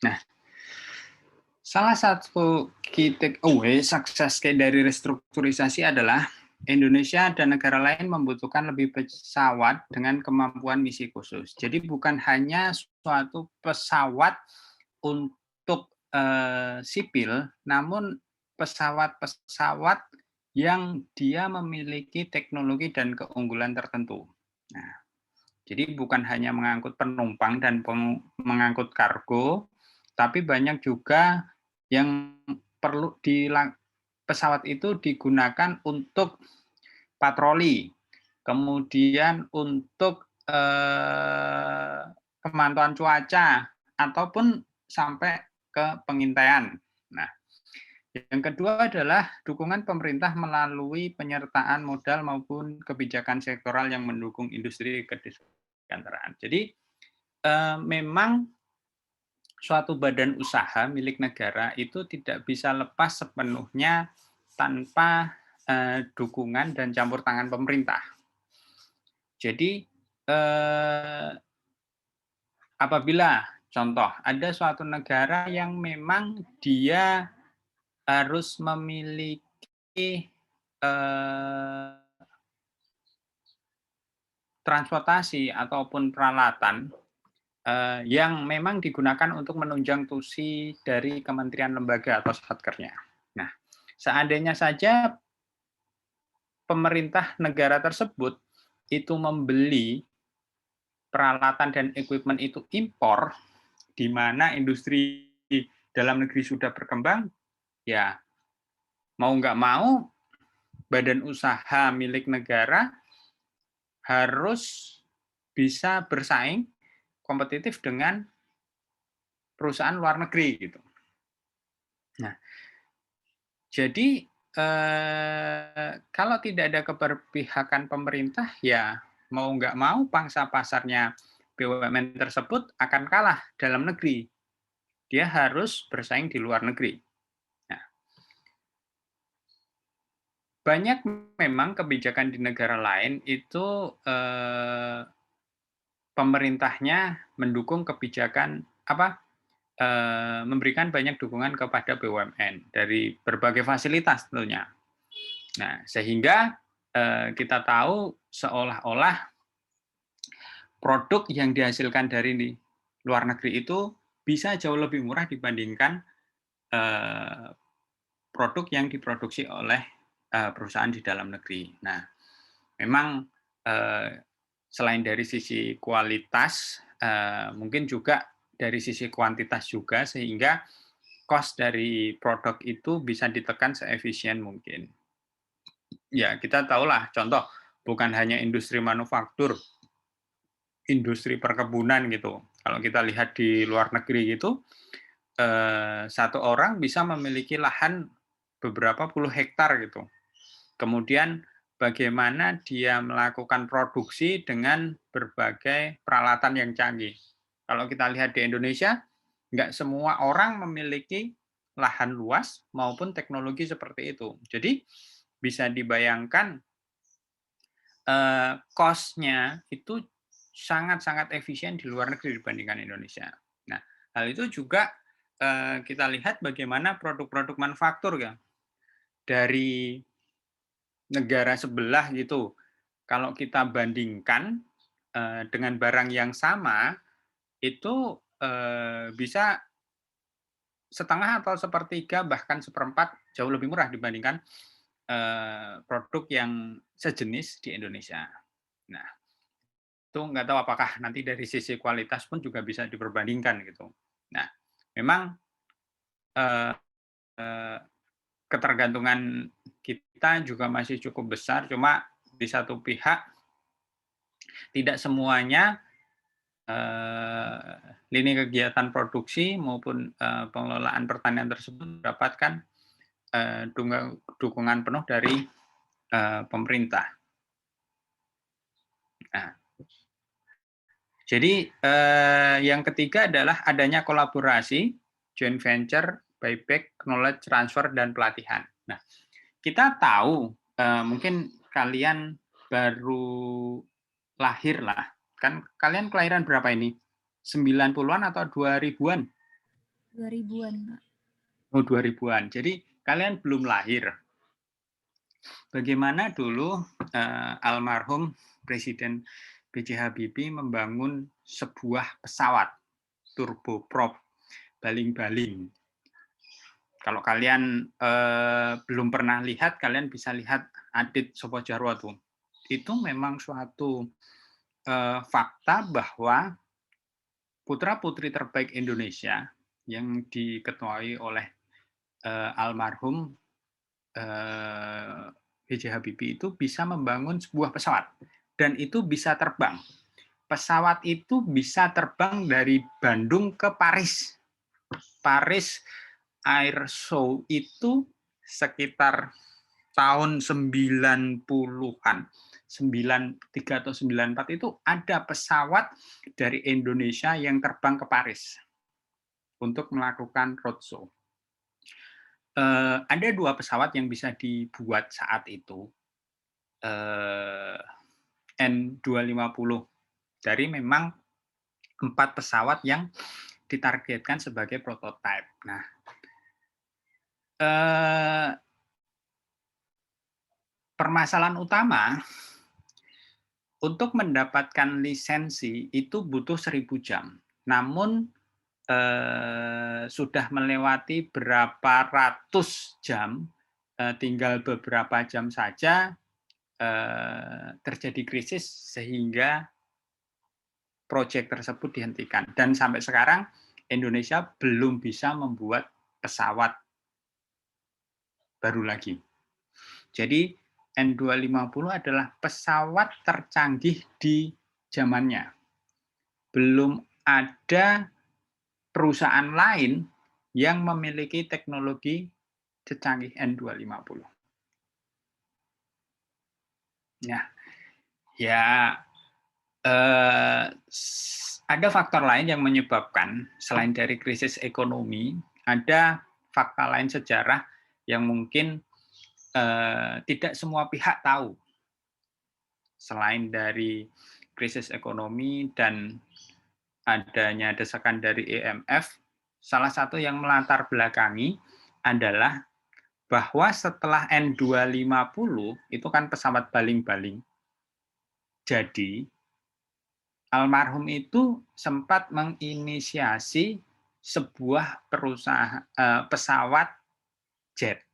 Nah, salah satu key takeaway sukses dari restrukturisasi adalah Indonesia dan negara lain membutuhkan lebih pesawat dengan kemampuan misi khusus. Jadi bukan hanya suatu pesawat untuk sipil, namun pesawat-pesawat yang dia memiliki teknologi dan keunggulan tertentu. Nah, jadi bukan hanya mengangkut penumpang dan mengangkut kargo, tapi banyak juga yang perlu pesawat itu digunakan untuk patroli, kemudian untuk pemantauan cuaca ataupun sampai ke pengintaian. Nah, yang kedua adalah dukungan pemerintah melalui penyertaan modal maupun kebijakan sektoral yang mendukung industri kedirgantaraan. Jadi memang suatu badan usaha milik negara itu tidak bisa lepas sepenuhnya tanpa dukungan dan campur tangan pemerintah. Jadi apabila contoh ada suatu negara yang memang dia harus memiliki transportasi ataupun peralatan yang memang digunakan untuk menunjang tusi dari kementerian lembaga atau satkernya. Nah, seandainya saja pemerintah negara tersebut itu membeli peralatan dan equipment itu impor, di mana industri dalam negeri sudah berkembang, ya mau nggak mau badan usaha milik negara harus bisa bersaing kompetitif dengan perusahaan luar negeri gitu. Nah, jadi kalau tidak ada keberpihakan pemerintah, ya mau nggak mau pangsa pasarnya BUMN tersebut akan kalah dalam negeri. Dia harus bersaing di luar negeri. Nah, banyak memang kebijakan di negara lain itu pemerintahnya mendukung kebijakan memberikan banyak dukungan kepada BUMN dari berbagai fasilitas tentunya. Nah, sehingga kita tahu seolah-olah produk yang dihasilkan dari luar negeri itu bisa jauh lebih murah dibandingkan produk yang diproduksi oleh perusahaan di dalam negeri. Nah, memang selain dari sisi kualitas, mungkin juga dari sisi kuantitas juga, sehingga cost dari produk itu bisa ditekan seefisien mungkin. Ya, kita tahulah contoh, bukan hanya industri manufaktur, industri perkebunan gitu. Kalau kita lihat di luar negeri gitu, satu orang bisa memiliki lahan beberapa puluh hektar gitu. Kemudian bagaimana dia melakukan produksi dengan berbagai peralatan yang canggih. Kalau kita lihat di Indonesia, nggak semua orang memiliki lahan luas maupun teknologi seperti itu. Jadi bisa dibayangkan cost-nya itu sangat-sangat efisien di luar negeri dibandingkan Indonesia. Nah, hal itu juga kita lihat bagaimana produk-produk manufaktur ya dari negara sebelah gitu. Kalau kita bandingkan dengan barang yang sama itu bisa setengah atau sepertiga bahkan seperempat jauh lebih murah dibandingkan produk yang sejenis di Indonesia. Nah, itu nggak tahu apakah nanti dari sisi kualitas pun juga bisa diperbandingkan gitu. Nah, memang eh, eh, ketergantungan kita juga masih cukup besar, cuma di satu pihak tidak semuanya lini kegiatan produksi maupun pengelolaan pertanian tersebut mendapatkan dukungan penuh dari pemerintah. Nah, jadi yang ketiga adalah adanya kolaborasi, joint venture, buyback, knowledge transfer, dan pelatihan. Nah, kita tahu mungkin kalian baru lahir lah. Kan kalian kelahiran berapa ini? 90-an atau 2000-an? 2000-an, Pak. Oh, 2000-an. Jadi kalian belum lahir. Bagaimana dulu almarhum Presiden B.J. Habibie membangun sebuah pesawat turboprop baling-baling. Kalau kalian belum pernah lihat, kalian bisa lihat Adit Sopo Jarwo tuh. Itu memang suatu fakta bahwa putra-putri terbaik Indonesia yang diketuai oleh almarhum B.J. Habibie itu bisa membangun sebuah pesawat dan itu bisa terbang. Pesawat itu bisa terbang dari Bandung ke Paris. Paris Air Show itu sekitar tahun 90-an. 93 atau 94 itu ada pesawat dari Indonesia yang terbang ke Paris untuk melakukan roadshow. Ada 2 pesawat yang bisa dibuat saat itu, N250 dari memang 4 pesawat yang ditargetkan sebagai prototipe. Nah, permasalahan utama untuk mendapatkan lisensi itu butuh 1000 jam. Namun sudah melewati berapa ratus jam, tinggal beberapa jam saja terjadi krisis sehingga proyek tersebut dihentikan. Dan sampai sekarang Indonesia belum bisa membuat pesawat baru lagi. Jadi N250 adalah pesawat tercanggih di zamannya. Belum ada perusahaan lain yang memiliki teknologi secanggih N250. Nah, ya ada faktor lain yang menyebabkan selain dari krisis ekonomi, ada fakta lain sejarah yang mungkin tidak semua pihak tahu. Selain dari krisis ekonomi dan adanya desakan dari IMF, salah satu yang melatar belakangi adalah bahwa setelah N250 itu kan pesawat baling-baling. Jadi almarhum itu sempat menginisiasi sebuah perusahaan pesawat jet.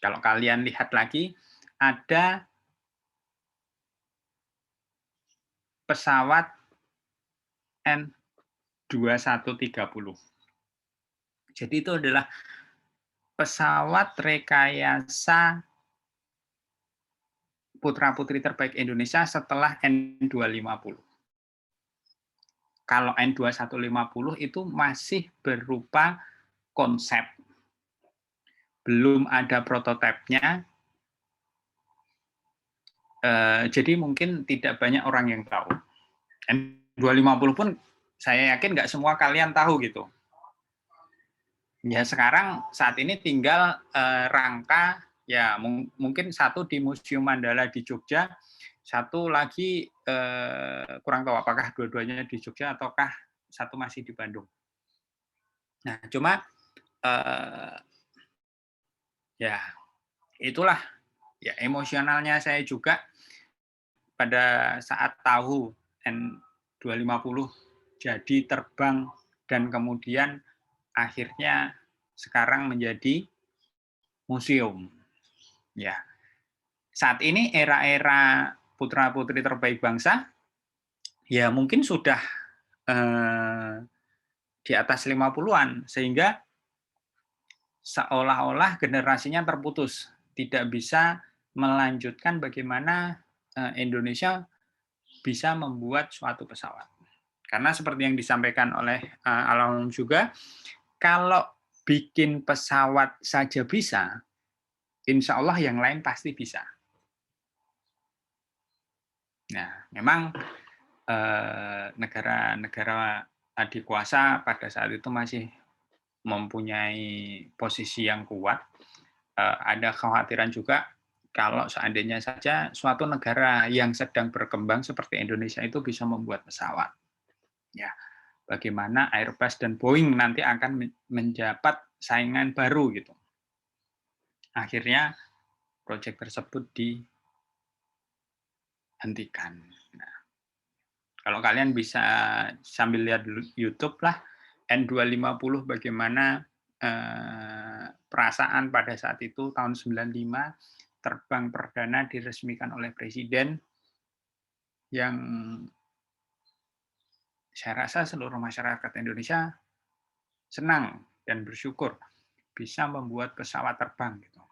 Kalau kalian lihat lagi, ada pesawat N2130. Jadi itu adalah pesawat rekayasa putra-putri terbaik Indonesia setelah N250. Kalau N2150 itu masih berupa konsep. Belum ada prototipenya, jadi mungkin tidak banyak orang yang tahu. N250 pun saya yakin nggak semua kalian tahu gitu. Ya sekarang saat ini tinggal rangka, ya mungkin satu di Museum Mandala di Jogja, satu lagi kurang tahu apakah dua-duanya di Jogja ataukah satu masih di Bandung. Nah cuma ya itulah ya emosionalnya saya juga pada saat tahu N250 jadi terbang dan kemudian akhirnya sekarang menjadi museum. Ya. Saat ini era-era putra-putri terbaik bangsa ya mungkin sudah di atas 50-an sehingga seolah-olah generasinya terputus, tidak bisa melanjutkan bagaimana Indonesia bisa membuat suatu pesawat. Karena seperti yang disampaikan oleh almarhum juga, kalau bikin pesawat saja bisa, insya Allah yang lain pasti bisa. Nah, memang negara-negara adikuasa pada saat itu masih mempunyai posisi yang kuat. Ada kekhawatiran juga kalau seandainya saja suatu negara yang sedang berkembang seperti Indonesia itu bisa membuat pesawat. Ya, bagaimana Airbus dan Boeing nanti akan mendapat saingan baru gitu. Akhirnya proyek tersebut dihentikan. Nah, kalau kalian bisa sambil lihat YouTube lah, N250 bagaimana perasaan pada saat itu tahun 95 terbang perdana diresmikan oleh Presiden yang saya rasa seluruh masyarakat Indonesia senang dan bersyukur bisa membuat pesawat terbang gitu.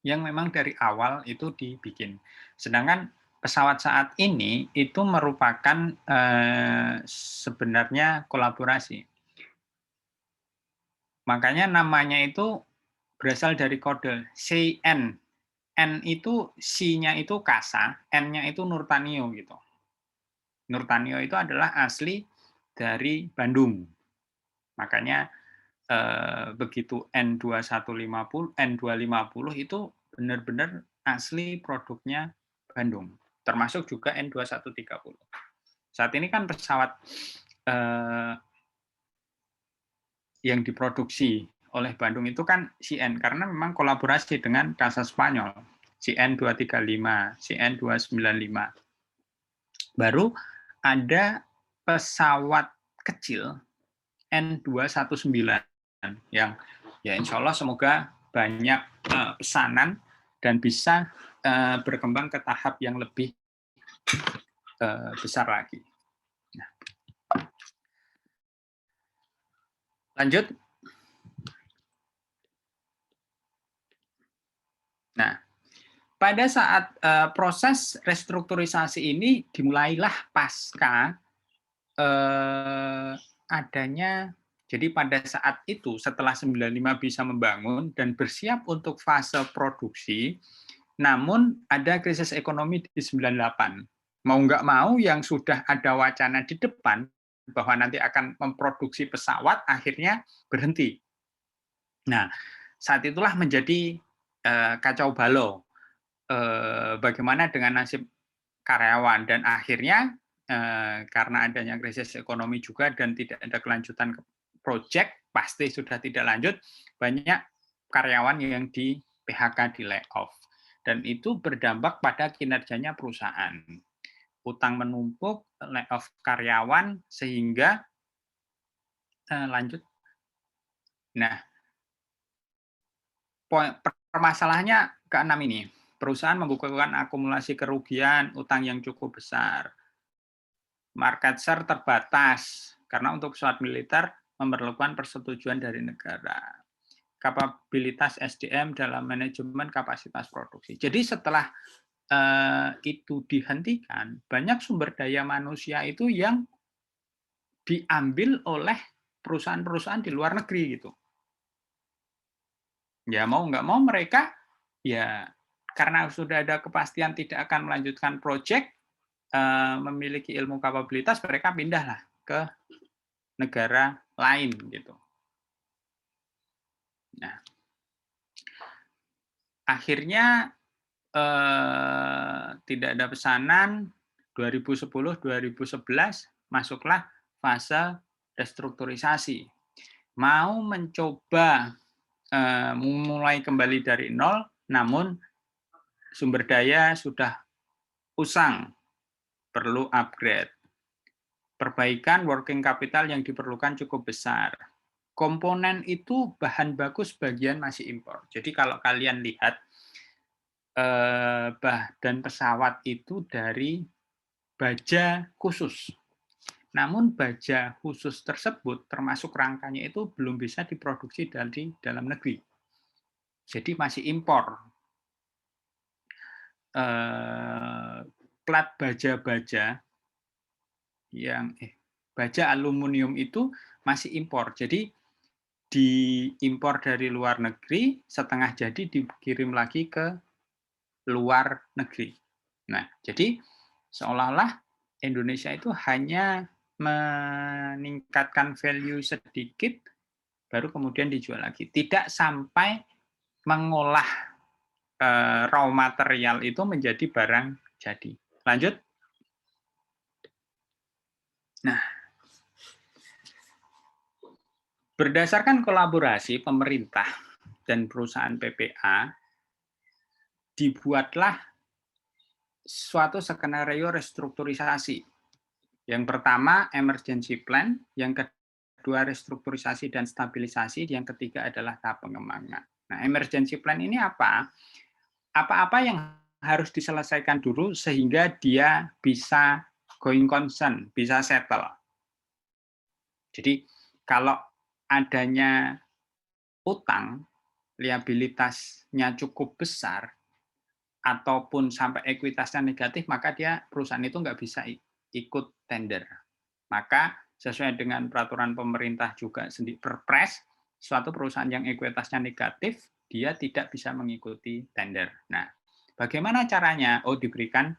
Yang memang dari awal itu dibikin. Sedangkan pesawat saat ini itu merupakan sebenarnya kolaborasi. Makanya namanya itu berasal dari kode CN. N itu C-nya itu Kasa, N-nya itu Nurtanio gitu. Nurtanio itu adalah asli dari Bandung. Makanya begitu N250 itu benar-benar asli produknya Bandung. Termasuk juga N2130. Saat ini kan pesawat yang diproduksi oleh Bandung itu kan CN, karena memang kolaborasi dengan Kasa Spanyol, CN235, CN295. Baru ada pesawat kecil N219 yang ya insya Allah semoga banyak pesanan dan bisa berkembang ke tahap yang lebih besar lagi. Nah, lanjut. Nah, pada saat proses restrukturisasi ini dimulailah pasca adanya, jadi pada saat itu setelah 95 bisa membangun dan bersiap untuk fase produksi, namun ada krisis ekonomi di 98. Mau nggak mau yang sudah ada wacana di depan bahwa nanti akan memproduksi pesawat akhirnya berhenti. Nah, saat itulah menjadi kacau balau. Bagaimana dengan nasib karyawan, dan akhirnya karena adanya krisis ekonomi juga dan tidak ada kelanjutan proyek, pasti sudah tidak lanjut, banyak karyawan yang di PHK, di layoff, dan itu berdampak pada kinerjanya perusahaan. Utang menumpuk, layoff karyawan, sehingga lanjut. Nah, permasalahannya keenam ini, perusahaan membukukan akumulasi kerugian, utang yang cukup besar, market share terbatas, karena untuk pesawat militer memerlukan persetujuan dari negara, kapabilitas SDM dalam manajemen kapasitas produksi. Jadi setelah itu dihentikan, banyak sumber daya manusia itu yang diambil oleh perusahaan-perusahaan di luar negeri gitu. Ya mau nggak mau mereka ya karena sudah ada kepastian tidak akan melanjutkan proyek, memiliki ilmu kapabilitas, mereka pindahlah ke negara lain gitu. Nah, akhirnya tidak ada pesanan. 2010-2011 masuklah fase restrukturisasi. Mau mencoba memulai kembali dari nol, namun sumber daya sudah usang, perlu upgrade. Perbaikan working capital yang diperlukan cukup besar. Komponen itu bahan baku sebagian masih impor. Jadi kalau kalian lihat badan pesawat itu dari baja khusus. Namun baja khusus tersebut termasuk rangkanya itu belum bisa diproduksi dari dalam negeri. Jadi masih impor. Plat baja-baja yang baja aluminium itu masih impor. Jadi diimpor dari luar negeri, setengah jadi dikirim lagi ke luar negeri. Nah, jadi seolah-olah Indonesia itu hanya meningkatkan value sedikit, baru kemudian dijual lagi. Tidak sampai mengolah raw material itu menjadi barang jadi. Lanjut. Nah, berdasarkan kolaborasi pemerintah dan perusahaan PPA, dibuatlah suatu skenario restrukturisasi. Yang pertama, emergency plan. Yang kedua, restrukturisasi dan stabilisasi. Yang ketiga adalah tahap pengembangan. Nah, emergency plan ini apa? Apa-apa yang harus diselesaikan dulu sehingga dia bisa going concern, bisa settle. Jadi, kalau adanya utang, liabilitasnya cukup besar, ataupun sampai ekuitasnya negatif, maka perusahaan itu nggak bisa ikut tender. Maka sesuai dengan peraturan pemerintah juga sendiri Perpres, suatu perusahaan yang ekuitasnya negatif, dia tidak bisa mengikuti tender. Nah, bagaimana caranya? Oh, diberikan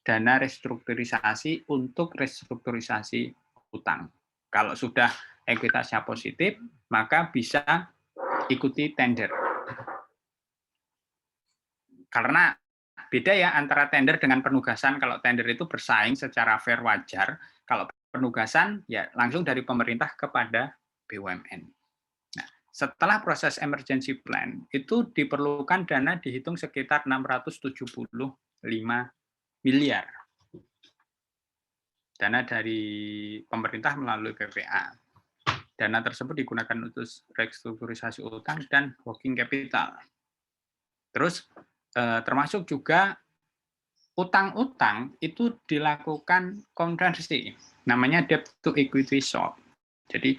dana restrukturisasi untuk restrukturisasi utang. Kalau sudah ekuitasnya positif, maka bisa ikuti tender. Karena beda ya antara tender dengan penugasan. Kalau tender itu bersaing secara fair wajar, kalau penugasan ya langsung dari pemerintah kepada BUMN. Nah, setelah proses emergency plan itu diperlukan dana dihitung sekitar 675 miliar. Dana dari pemerintah melalui PPA. Dana tersebut digunakan untuk restrukturisasi utang dan working capital. Terus termasuk juga utang-utang itu dilakukan konversi, namanya debt to equity swap. Jadi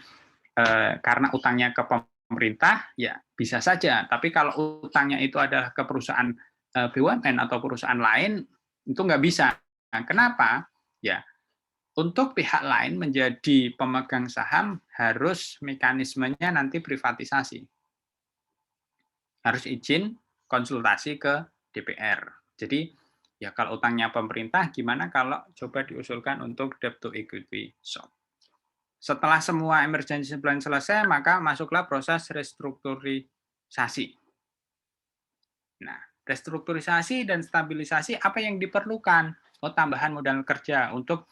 karena utangnya ke pemerintah, ya bisa saja. Tapi kalau utangnya itu adalah ke perusahaan BUMN atau perusahaan lain, itu nggak bisa. Nah, kenapa? Ya, untuk pihak lain menjadi pemegang saham harus mekanismenya nanti privatisasi. Harus izin konsultasi ke DPR. Jadi ya kalau utangnya pemerintah, gimana kalau coba diusulkan untuk debt to equity swap. Setelah semua emergency plan selesai, maka masuklah proses restrukturisasi. Nah, restrukturisasi dan stabilisasi apa yang diperlukan? Oh, tambahan modal kerja untuk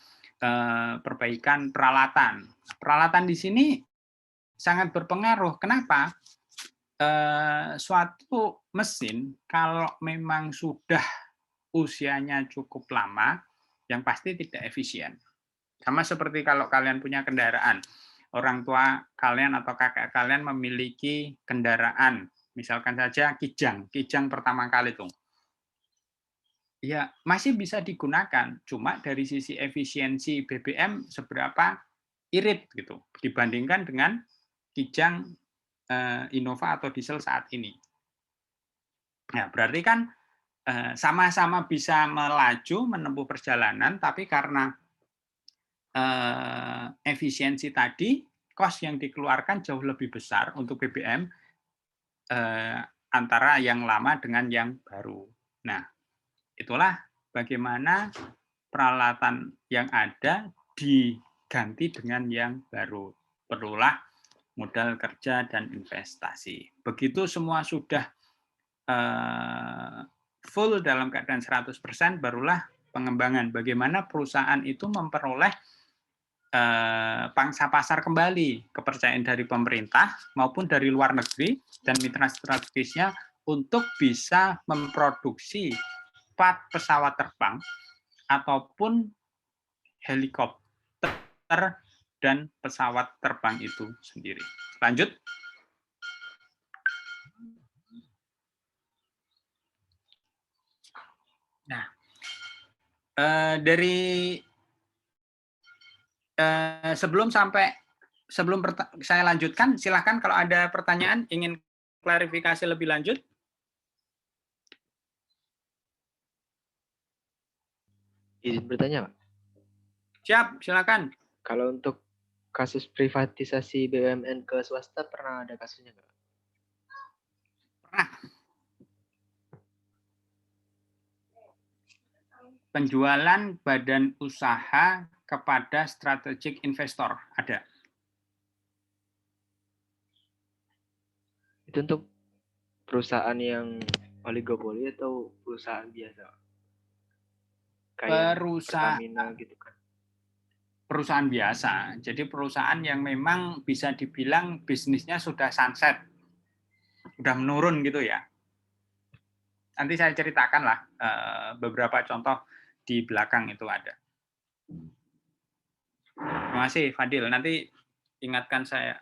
perbaikan peralatan. Peralatan di sini sangat berpengaruh. Kenapa? Suatu mesin kalau memang sudah usianya cukup lama, yang pasti tidak efisien. Sama seperti kalau kalian punya kendaraan, orang tua kalian atau kakak kalian memiliki kendaraan, misalkan saja Kijang pertama kali tuh. Ya, masih bisa digunakan, cuma dari sisi efisiensi BBM seberapa irit gitu dibandingkan dengan Kijang Innova atau diesel saat ini. Nah, berarti kan sama-sama bisa melaju menempuh perjalanan, tapi karena efisiensi tadi, kos yang dikeluarkan jauh lebih besar untuk BBM antara yang lama dengan yang baru. Nah, itulah bagaimana peralatan yang ada diganti dengan yang baru. Perlulah modal kerja dan investasi. Begitu semua sudah full dalam keadaan 100%, barulah pengembangan. Bagaimana perusahaan itu memperoleh pangsa pasar kembali, kepercayaan dari pemerintah maupun dari luar negeri dan mitra strategisnya untuk bisa memproduksi part pesawat terbang ataupun helikopter dan pesawat terbang itu sendiri. Lanjut. Nah, dari sebelum saya lanjutkan, silahkan kalau ada pertanyaan, ingin klarifikasi lebih lanjut. Izin bertanya, Pak. Siap, silakan. Kalau untuk kasus privatisasi BUMN ke swasta pernah ada kasusnya nggak? Pernah. Penjualan badan usaha kepada strategic investor ada. Itu untuk perusahaan yang oligopoli atau perusahaan biasa? Kayak Perusahaan Pertamina gitu kan? perusahaan biasa. Jadi perusahaan yang memang bisa dibilang bisnisnya sudah sunset, sudah menurun gitu ya. Nanti saya ceritakan lah beberapa contoh di belakang itu ada. Terima kasih Fadil. Nanti ingatkan saya.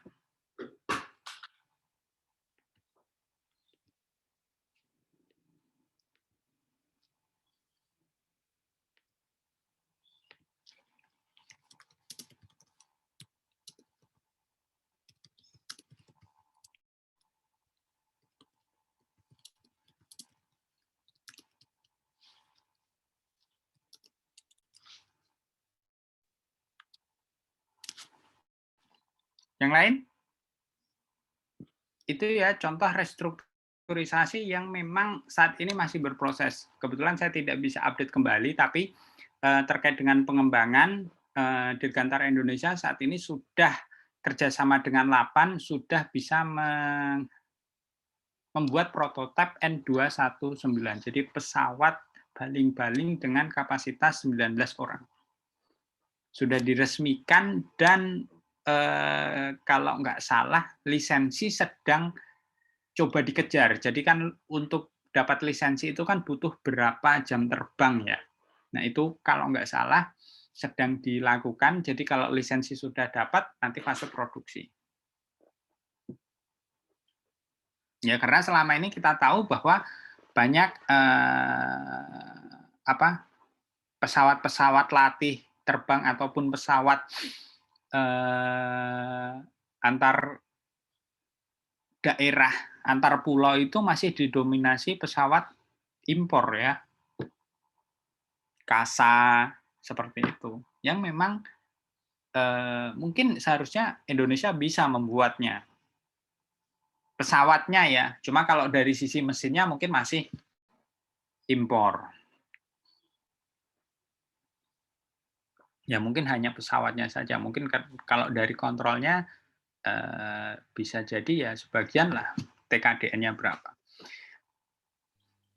Yang lain? Itu ya contoh restrukturisasi yang memang saat ini masih berproses. Kebetulan saya tidak bisa update kembali, tapi terkait dengan pengembangan Dirgantara Indonesia saat ini sudah kerjasama dengan Lapan sudah bisa membuat prototipe N219. Jadi pesawat baling-baling dengan kapasitas 19 orang. Sudah diresmikan dan kalau nggak salah lisensi sedang coba dikejar. Jadi kan untuk dapat lisensi itu kan butuh berapa jam terbang ya. Nah itu kalau nggak salah sedang dilakukan. Jadi kalau lisensi sudah dapat nanti fase produksi. Ya karena selama ini kita tahu bahwa banyak pesawat-pesawat latih terbang ataupun pesawat antar daerah, antar pulau itu masih didominasi pesawat impor ya. Kasa seperti itu. Yang memang mungkin seharusnya Indonesia bisa membuatnya. Pesawatnya ya, cuma kalau dari sisi mesinnya mungkin masih impor. Ya mungkin hanya pesawatnya saja. Mungkin kalau dari kontrolnya bisa jadi ya sebagian lah TKDN-nya berapa.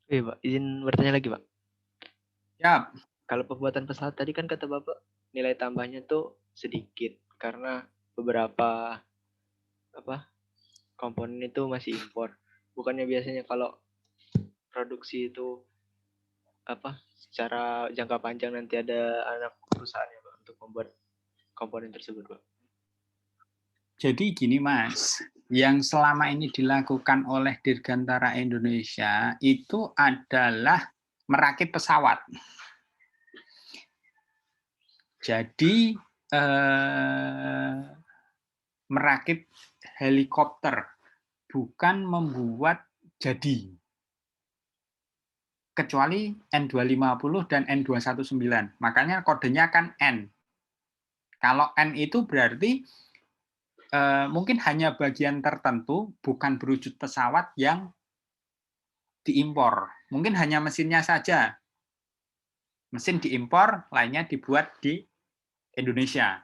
Oke, Pak. Izin bertanya lagi, Pak. Ya. Kalau pembuatan pesawat tadi kan kata Bapak nilai tambahnya tuh sedikit karena beberapa komponen itu masih impor. Bukannya biasanya kalau produksi itu secara jangka panjang nanti ada anak perusahaannya Pak untuk membuat komponen tersebut, Pak. Jadi gini Mas, yang selama ini dilakukan oleh Dirgantara Indonesia itu adalah merakit pesawat. Jadi merakit helikopter, bukan membuat jadi. Kecuali N250 dan N219. Makanya kodenya kan N. Kalau N itu berarti mungkin hanya bagian tertentu, bukan berwujud pesawat yang diimpor. Mungkin hanya mesinnya saja. Mesin diimpor, lainnya dibuat di Indonesia.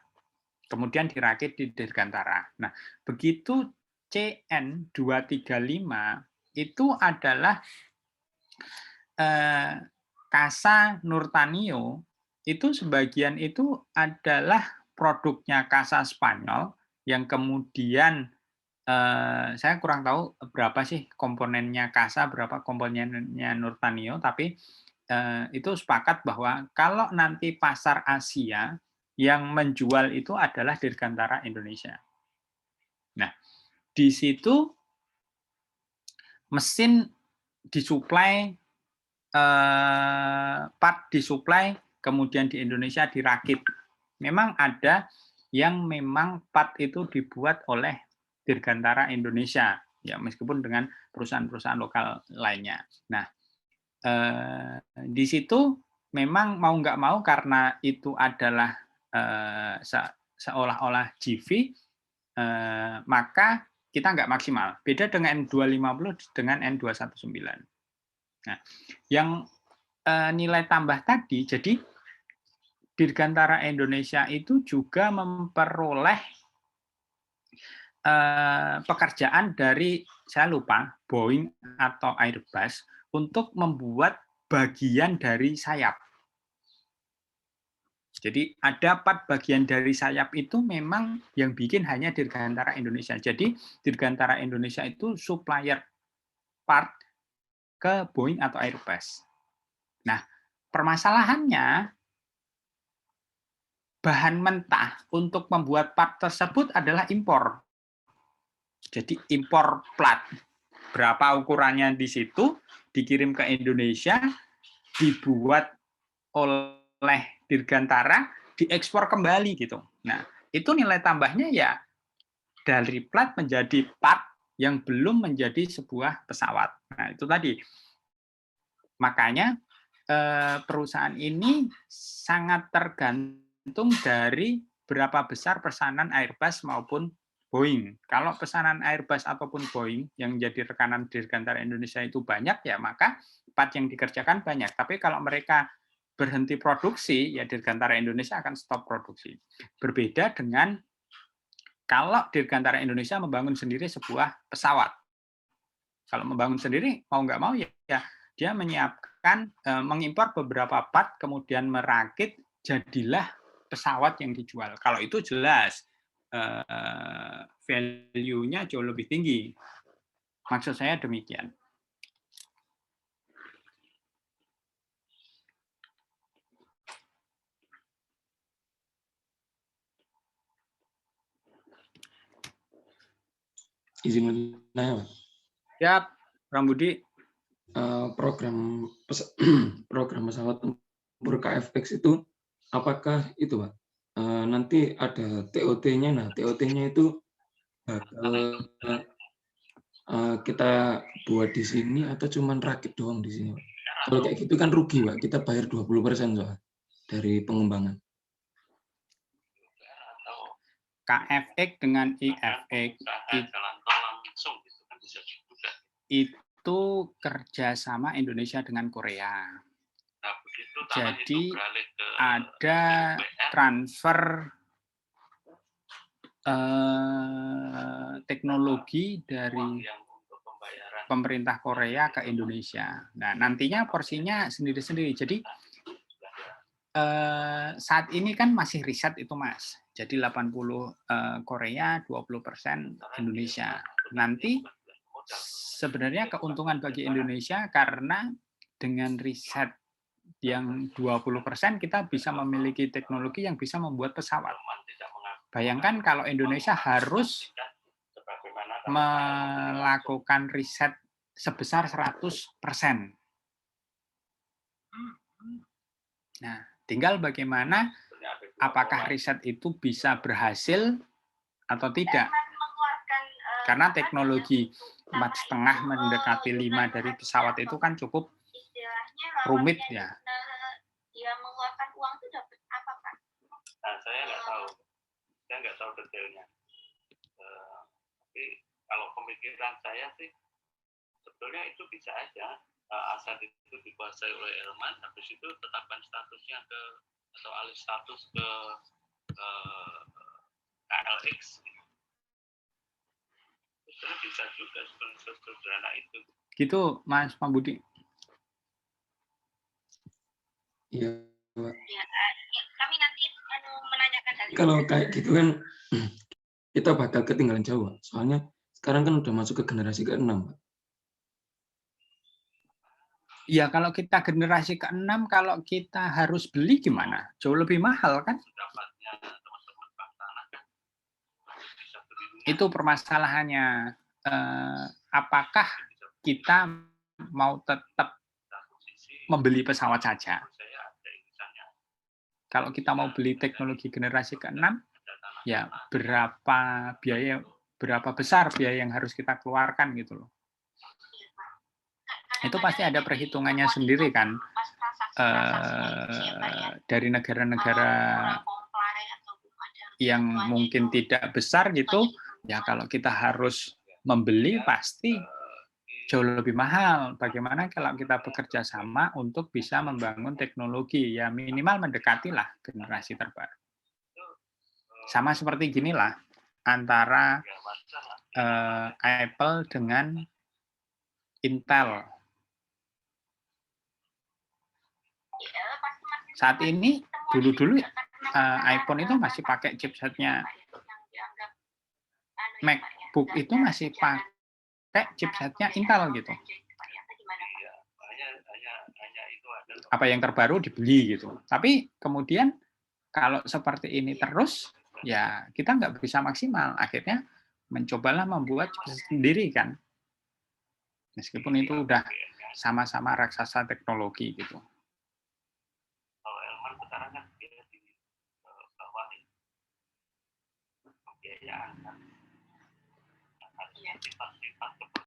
Kemudian dirakit di Dirgantara. Nah, begitu CN235 itu adalah Kasa Nurtanio, itu sebagian itu adalah produknya Kasa Spanyol, yang kemudian saya kurang tahu berapa sih komponennya Kasa, berapa komponennya Nurtanio, tapi itu sepakat bahwa kalau nanti pasar Asia yang menjual itu adalah Dirgantara Indonesia. Nah, di situ mesin disuplai, part disuplai, kemudian di Indonesia dirakit. Memang ada yang memang part itu dibuat oleh Dirgantara Indonesia, ya meskipun dengan perusahaan-perusahaan lokal lainnya. Nah, di situ memang mau nggak mau karena itu adalah seolah-olah GV, maka kita nggak maksimal. Beda dengan N250 dengan N219. Nah, yang nilai tambah tadi, jadi Dirgantara Indonesia itu juga memperoleh pekerjaan dari, saya lupa, Boeing atau Airbus untuk membuat bagian dari sayap. Jadi ada part bagian dari sayap itu memang yang bikin hanya Dirgantara Indonesia. Jadi Dirgantara Indonesia itu supplier part ke Boeing atau Airbus. Nah, permasalahannya bahan mentah untuk membuat part tersebut adalah impor. Jadi impor plat. Berapa ukurannya di situ, dikirim ke Indonesia, dibuat oleh Dirgantara, diekspor kembali gitu. Nah, itu nilai tambahnya ya dari plat menjadi part yang belum menjadi sebuah pesawat. Nah, itu tadi. Makanya perusahaan ini sangat tergantung dari berapa besar pesanan Airbus maupun Boeing. Kalau pesanan Airbus ataupun Boeing yang jadi rekanan Dirgantara Indonesia itu banyak, ya maka part yang dikerjakan banyak. Tapi kalau mereka berhenti produksi, ya Dirgantara Indonesia akan stop produksi. Berbeda dengan kalau Dirgantara Indonesia membangun sendiri sebuah pesawat. Kalau membangun sendiri, mau nggak mau ya dia menyiapkan, mengimpor beberapa part, kemudian merakit, jadilah pesawat yang dijual. Kalau itu jelas value-nya jauh lebih tinggi. Maksud saya demikian. Izin bertanya, Pak. Siap, Bang Budi. Program program pesawat tempur KFX itu apakah itu, Pak? Nanti ada TOT-nya. Nah, TOT-nya itu bakal kita buat di sini atau cuman rakit doang di sini, Pak? Kalau kayak gitu kan rugi, Pak. Kita bayar 20% soal dari pengembangan. KFX dengan IFX itu kerjasama Indonesia dengan Korea. Jadi ada transfer teknologi dari pemerintah Korea ke Indonesia. Nah, nantinya porsinya sendiri-sendiri. Jadi saat ini kan masih riset itu, Mas. Jadi 80 Korea, 20% Indonesia. Nanti sebenarnya keuntungan bagi Indonesia karena dengan riset yang 20% kita bisa memiliki teknologi yang bisa membuat pesawat. Bayangkan kalau Indonesia harus melakukan riset sebesar 100%. Nah, tinggal bagaimana apakah riset itu bisa berhasil atau tidak. Karena teknologi 4,5 mendekati 5 dari pesawat itu kan cukup rumit ya. Dia mengeluarkan uang itu dapat apa, Pak? Nah, saya nggak tahu detailnya. Tapi kalau pemikiran saya sih sebetulnya itu bisa aja aset itu dikuasai oleh Elman, habis itu tetapkan statusnya ke atau alih status ke KLX. Sebetulnya bisa juga sederhana itu. Gitu, Mas Pak Budi. Iya, Pak. Ya, kami nanti menanyakan hal itu. Kalau kayak gitu kan kita bakal ketinggalan jauh, Pak. Soalnya sekarang kan udah masuk ke generasi ke-6, Pak. Ya, kalau kita generasi ke-6, kalau kita harus beli gimana? Jauh lebih mahal kan? Itu permasalahannya. Apakah kita mau tetap membeli pesawat saja? Kalau kita mau beli teknologi generasi ke-6, ya berapa besar biaya yang harus kita keluarkan gitu loh. Itu pasti ada perhitungannya sendiri kan, dari negara-negara yang mungkin tidak besar gitu, ya kalau kita harus membeli pasti jauh lebih mahal. Bagaimana kalau kita bekerja sama untuk bisa membangun teknologi, ya minimal mendekatilah generasi terbaru. Sama seperti ginilah, antara Apple dengan Intel. Saat ini, dulu iPhone itu masih pakai chipsetnya, yang dianggap anu ya, Pak, ya, MacBook itu dan masih jangan pakai chipsetnya Intel gitu. Android, Pak, ya, apa gimana, Pak? Iya, hanya itu ada. Apa yang terbaru dibeli gitu. Tapi kemudian kalau seperti ini terus, ya kita nggak bisa maksimal. Akhirnya mencobalah membuat chipset sendiri kan. Meskipun itu udah sama-sama raksasa teknologi gitu. Kalau Elman sekarang kan dia di bawah pembiayaan kan. Sifat-sifat kontrol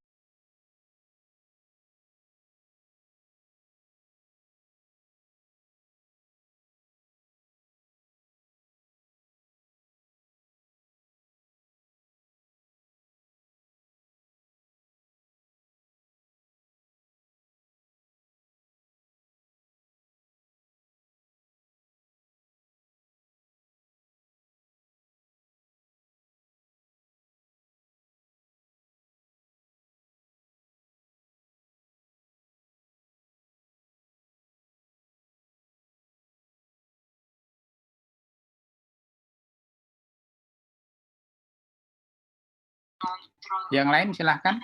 Yang lain silahkan.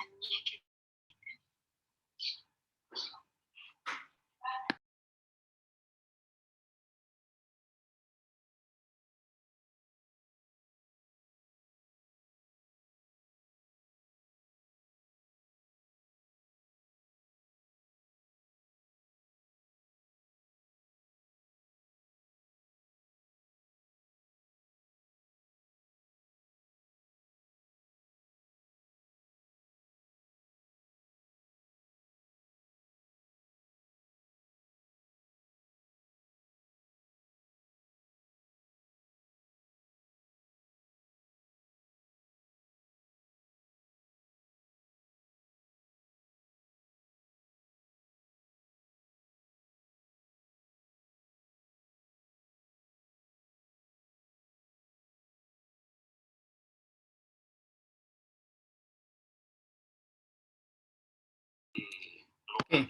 Oke.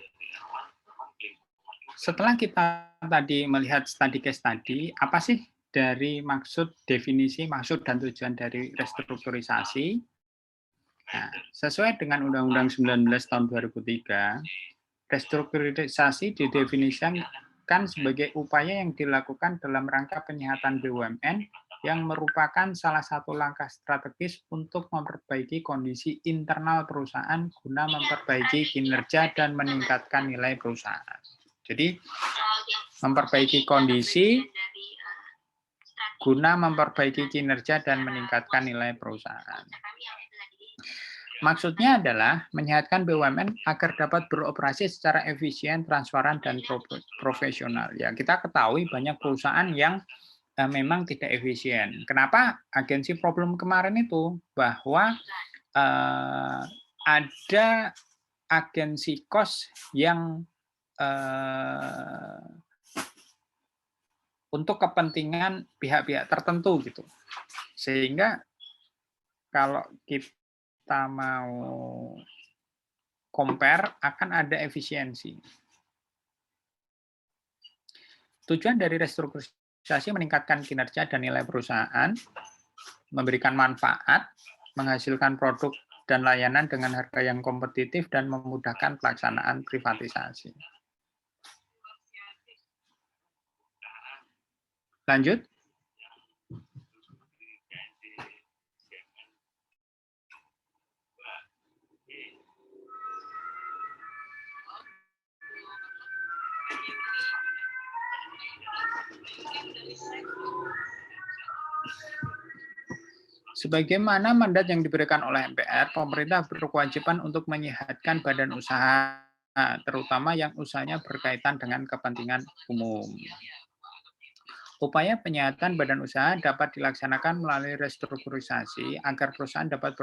Setelah kita tadi melihat study case tadi, apa sih dari maksud, definisi, maksud, dan tujuan dari restrukturisasi? Nah, sesuai dengan Undang-Undang 19 tahun 2003, restrukturisasi didefinisikan sebagai upaya yang dilakukan dalam rangka penyehatan BUMN yang merupakan salah satu langkah strategis untuk memperbaiki kondisi internal perusahaan guna memperbaiki kinerja dan meningkatkan nilai perusahaan. Jadi, memperbaiki kondisi guna memperbaiki kinerja dan meningkatkan nilai perusahaan. Maksudnya adalah menyehatkan BUMN agar dapat beroperasi secara efisien, transparan, dan profesional. Ya, kita ketahui banyak perusahaan yang memang tidak efisien. Kenapa? Agensi problem kemarin itu bahwa ada agensi kos yang untuk kepentingan pihak-pihak tertentu gitu. Sehingga kalau kita mau compare akan ada efisiensi. Tujuan dari restrukturisasi meningkatkan kinerja dan nilai perusahaan, memberikan manfaat, menghasilkan produk dan layanan dengan harga yang kompetitif dan memudahkan pelaksanaan privatisasi. Lanjut. Sebagaimana mandat yang diberikan oleh MPR, pemerintah berkewajiban untuk menyehatkan badan usaha, terutama yang usahanya berkaitan dengan kepentingan umum. Upaya penyehatan badan usaha dapat dilaksanakan melalui restrukturisasi agar perusahaan dapat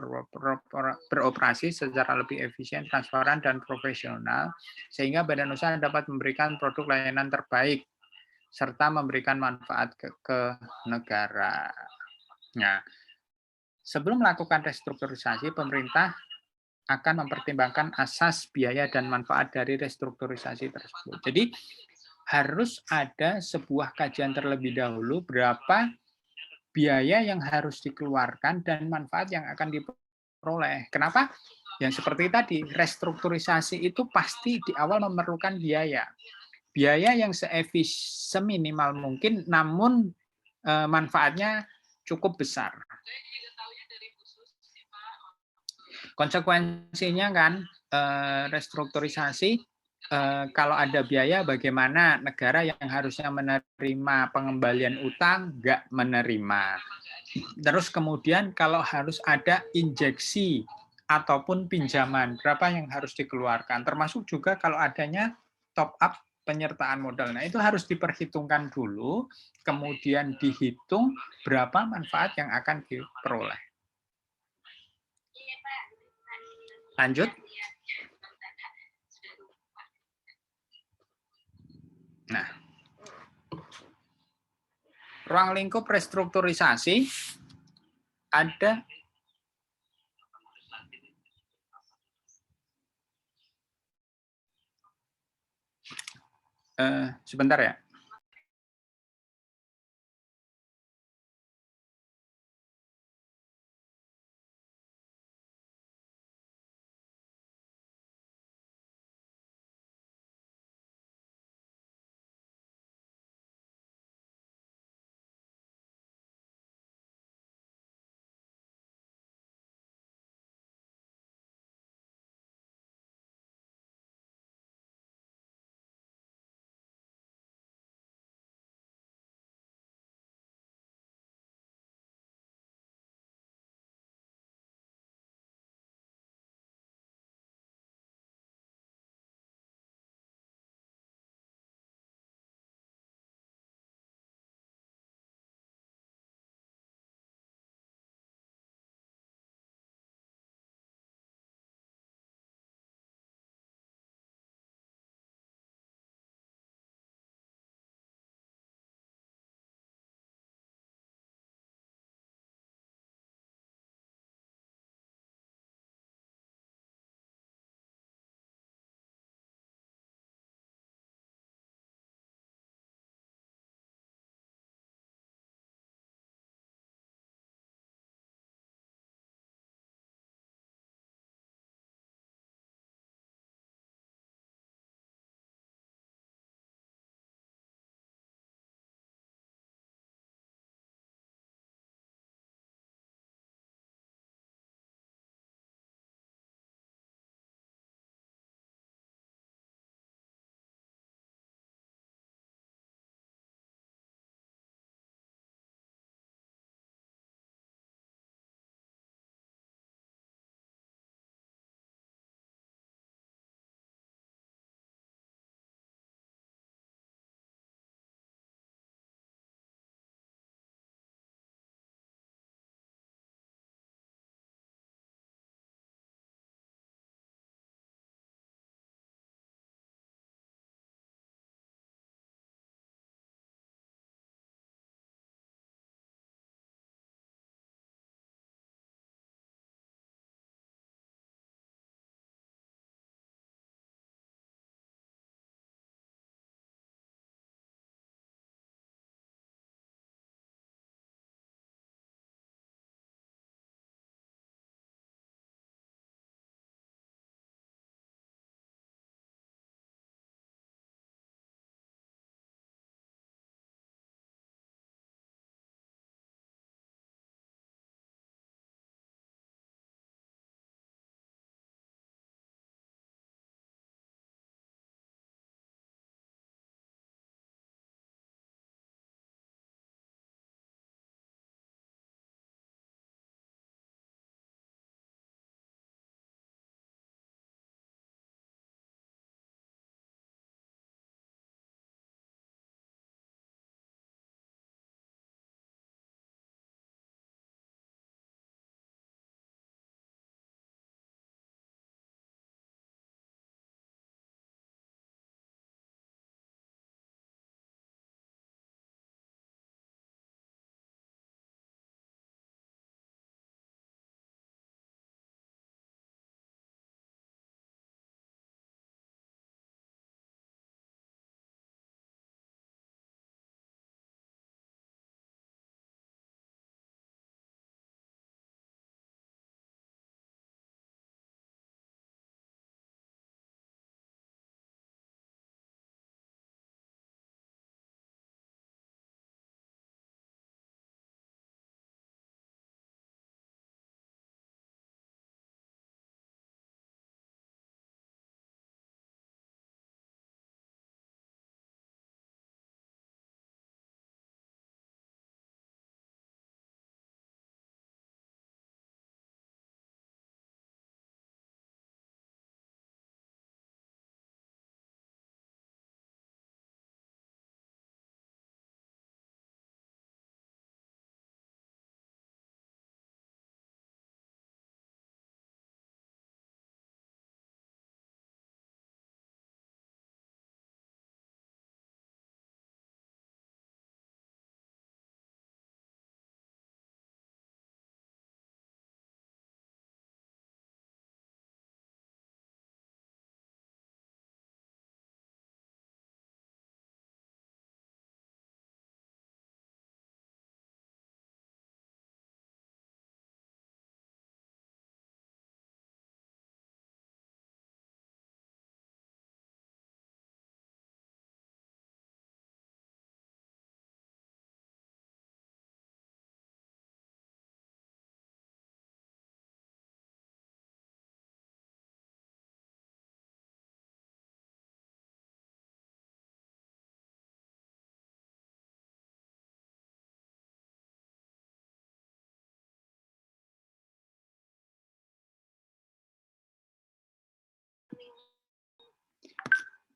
beroperasi secara lebih efisien, transparan, dan profesional, sehingga badan usaha dapat memberikan produk layanan terbaik, serta memberikan manfaat ke negara. Nah, sebelum melakukan restrukturisasi, pemerintah akan mempertimbangkan asas biaya dan manfaat dari restrukturisasi tersebut. Jadi, harus ada sebuah kajian terlebih dahulu berapa biaya yang harus dikeluarkan dan manfaat yang akan diperoleh. Kenapa? Yang seperti tadi, restrukturisasi itu pasti di awal memerlukan biaya. Biaya yang seminimal mungkin, namun manfaatnya cukup besar. Konsekuensinya kan, restrukturisasi, kalau ada biaya bagaimana negara yang harusnya menerima pengembalian utang nggak menerima. Terus kemudian kalau harus ada injeksi ataupun pinjaman, berapa yang harus dikeluarkan. Termasuk juga kalau adanya top up penyertaan modal. Nah, itu harus diperhitungkan dulu, kemudian dihitung berapa manfaat yang akan diperoleh. Lanjut. Nah, ruang lingkup restrukturisasi ada sebentar ya.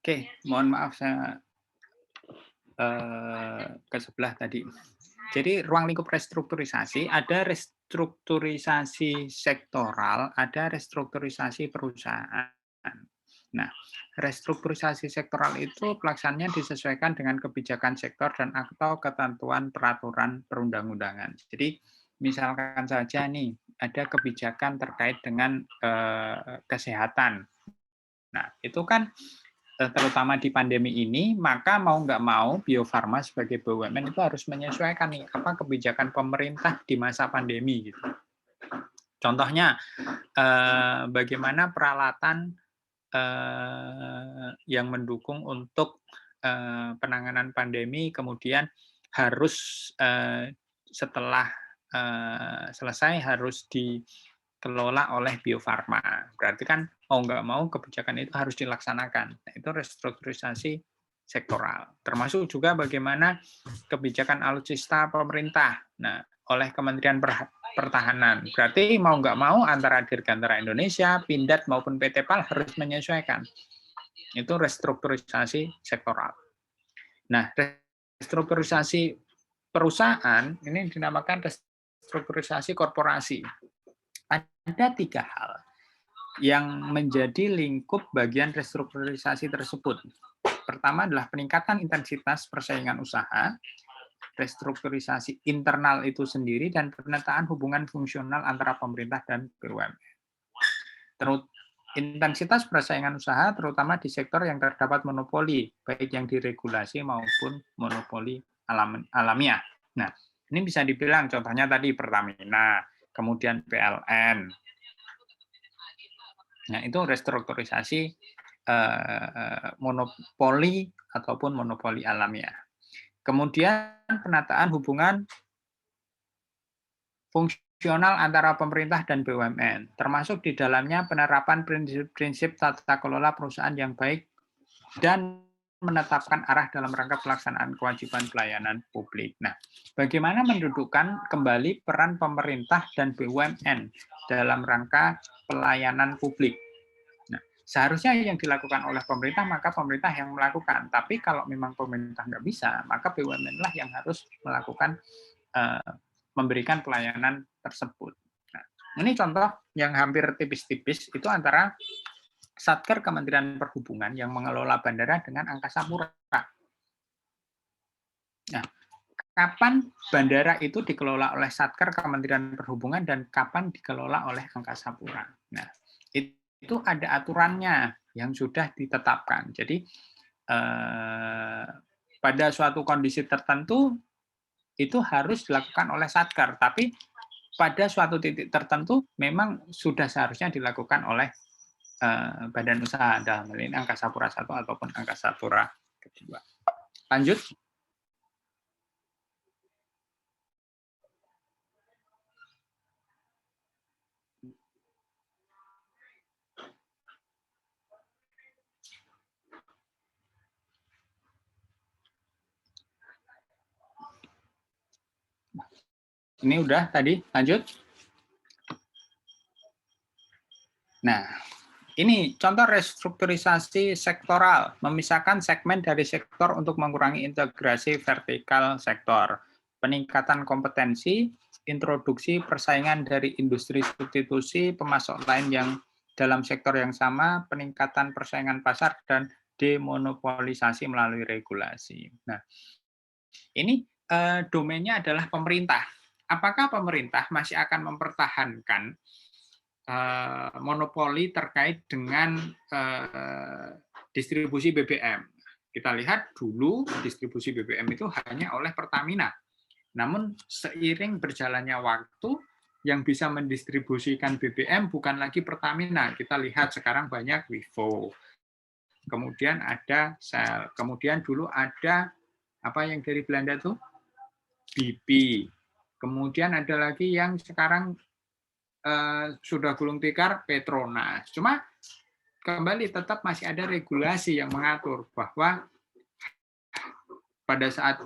Oke, mohon maaf saya ke sebelah tadi. Jadi ruang lingkup restrukturisasi, ada restrukturisasi sektoral, ada restrukturisasi perusahaan. Nah, restrukturisasi sektoral itu pelaksanaannya disesuaikan dengan kebijakan sektor dan atau ketentuan peraturan perundang-undangan. Jadi misalkan saja nih ada kebijakan terkait dengan kesehatan. Nah, itu kan terutama di pandemi ini, maka mau nggak mau Bio Farma sebagai BUMN itu harus menyesuaikan nih apa kebijakan pemerintah di masa pandemi gitu. Contohnya bagaimana peralatan yang mendukung untuk penanganan pandemi kemudian harus setelah selesai harus dikelola oleh Bio Farma. Berarti kan mau nggak mau kebijakan itu harus dilaksanakan. Nah, itu restrukturisasi sektoral. Termasuk juga bagaimana kebijakan alutsista pemerintah. Nah, oleh Kementerian Pertahanan. Berarti mau nggak mau antara Dirgantara Indonesia, Pindad maupun PT PAL harus menyesuaikan. Itu restrukturisasi sektoral. Nah, restrukturisasi perusahaan ini dinamakan restrukturisasi korporasi. Ada 3 hal yang menjadi lingkup bagian restrukturisasi tersebut. Pertama adalah peningkatan intensitas persaingan usaha, restrukturisasi internal itu sendiri, dan penataan hubungan fungsional antara pemerintah dan BUMN. Intensitas persaingan usaha terutama di sektor yang terdapat monopoli, baik yang diregulasi maupun monopoli alamiah. Nah, ini bisa dibilang contohnya tadi Pertamina, kemudian PLN. Nah, itu restrukturisasi monopoli ataupun monopoli alamiah. Kemudian penataan hubungan fungsional antara pemerintah dan BUMN, termasuk di dalamnya penerapan prinsip-prinsip tata kelola perusahaan yang baik dan menetapkan arah dalam rangka pelaksanaan kewajiban pelayanan publik. Nah, bagaimana mendudukkan kembali peran pemerintah dan BUMN dalam rangka pelayanan publik? Nah, seharusnya yang dilakukan oleh pemerintah, maka pemerintah yang melakukan. Tapi kalau memang pemerintah nggak bisa, maka BUMN lah yang harus melakukan memberikan pelayanan tersebut. Nah, ini contoh yang hampir tipis-tipis itu antara Satker Kementerian Perhubungan yang mengelola bandara dengan Angkasa Pura. Nah, kapan bandara itu dikelola oleh Satker Kementerian Perhubungan dan kapan dikelola oleh Angkasa Pura? Nah, itu ada aturannya yang sudah ditetapkan. Jadi pada suatu kondisi tertentu itu harus dilakukan oleh Satker, tapi pada suatu titik tertentu memang sudah seharusnya dilakukan oleh badan usaha dalam hal ini Angkasa Pura I ataupun Angkasa Pura II. Lanjut. Ini udah tadi, lanjut. Nah, ini contoh restrukturisasi sektoral, memisahkan segmen dari sektor untuk mengurangi integrasi vertikal sektor, peningkatan kompetensi, introduksi persaingan dari industri substitusi, pemasok lain yang dalam sektor yang sama, peningkatan persaingan pasar, dan demonopolisasi melalui regulasi. Nah, ini domainnya adalah pemerintah. Apakah pemerintah masih akan mempertahankan monopoli terkait dengan distribusi BBM? Kita lihat dulu distribusi BBM itu hanya oleh Pertamina. Namun seiring berjalannya waktu, yang bisa mendistribusikan BBM bukan lagi Pertamina. Kita lihat sekarang banyak Vivo. Kemudian ada Shell. Kemudian dulu ada apa yang dari Belanda tuh? BP. Kemudian ada lagi yang sekarang sudah gulung tikar, Petronas. Cuma kembali tetap masih ada regulasi yang mengatur bahwa pada saat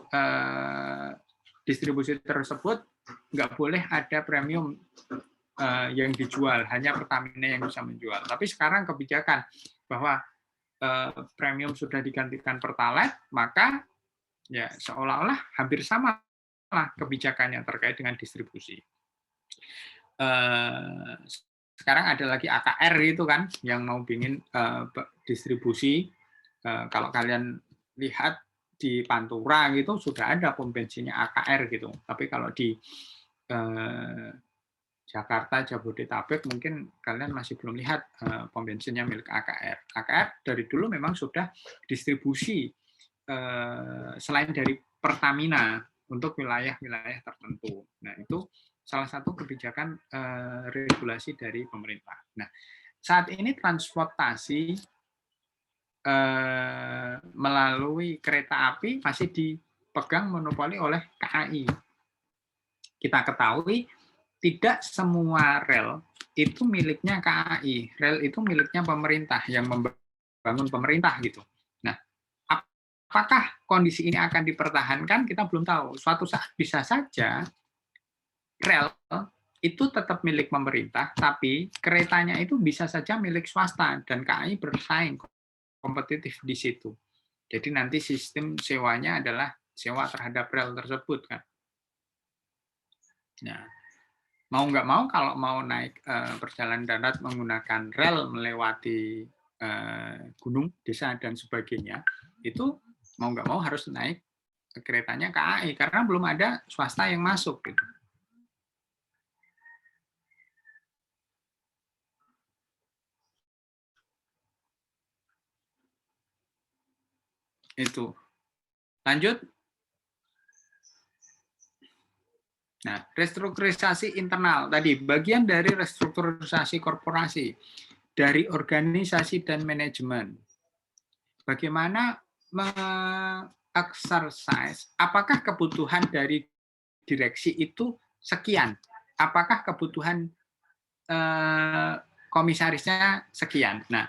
distribusi tersebut nggak boleh ada premium yang dijual, hanya Pertamina yang bisa menjual. Tapi sekarang kebijakan bahwa premium sudah digantikan Pertalite, maka ya seolah-olah hampir sama lah kebijakannya terkait dengan distribusi. Sekarang ada lagi AKR itu kan yang mau bikin distribusi. Kalau kalian lihat di Pantura gitu sudah ada pom bensinnya AKR gitu. Tapi kalau di Jakarta, Jabodetabek mungkin kalian masih belum lihat pom bensinnya milik AKR. AKR dari dulu memang sudah distribusi selain dari Pertamina untuk wilayah-wilayah tertentu. Nah, itu salah satu kebijakan regulasi dari pemerintah. Nah, saat ini transportasi melalui kereta api masih dipegang monopoli oleh KAI. Kita ketahui tidak semua rel itu miliknya KAI. Rel itu miliknya pemerintah yang membangun pemerintah gitu. Nah, apakah kondisi ini akan dipertahankan? Kita belum tahu. Suatu saat bisa saja rel itu tetap milik pemerintah, tapi keretanya itu bisa saja milik swasta dan KAI bersaing kompetitif di situ. Jadi nanti sistem sewanya adalah sewa terhadap rel tersebut kan. Nah, mau nggak mau kalau mau naik perjalanan darat menggunakan rel melewati gunung, desa dan sebagainya, itu mau nggak mau harus naik keretanya KAI karena belum ada swasta yang masuk gitu. Itu. Lanjut. Nah, restrukturisasi internal tadi bagian dari restrukturisasi korporasi, dari organisasi dan manajemen. Bagaimana mengexercise apakah kebutuhan dari direksi itu sekian? Apakah kebutuhan komisarisnya sekian? Nah,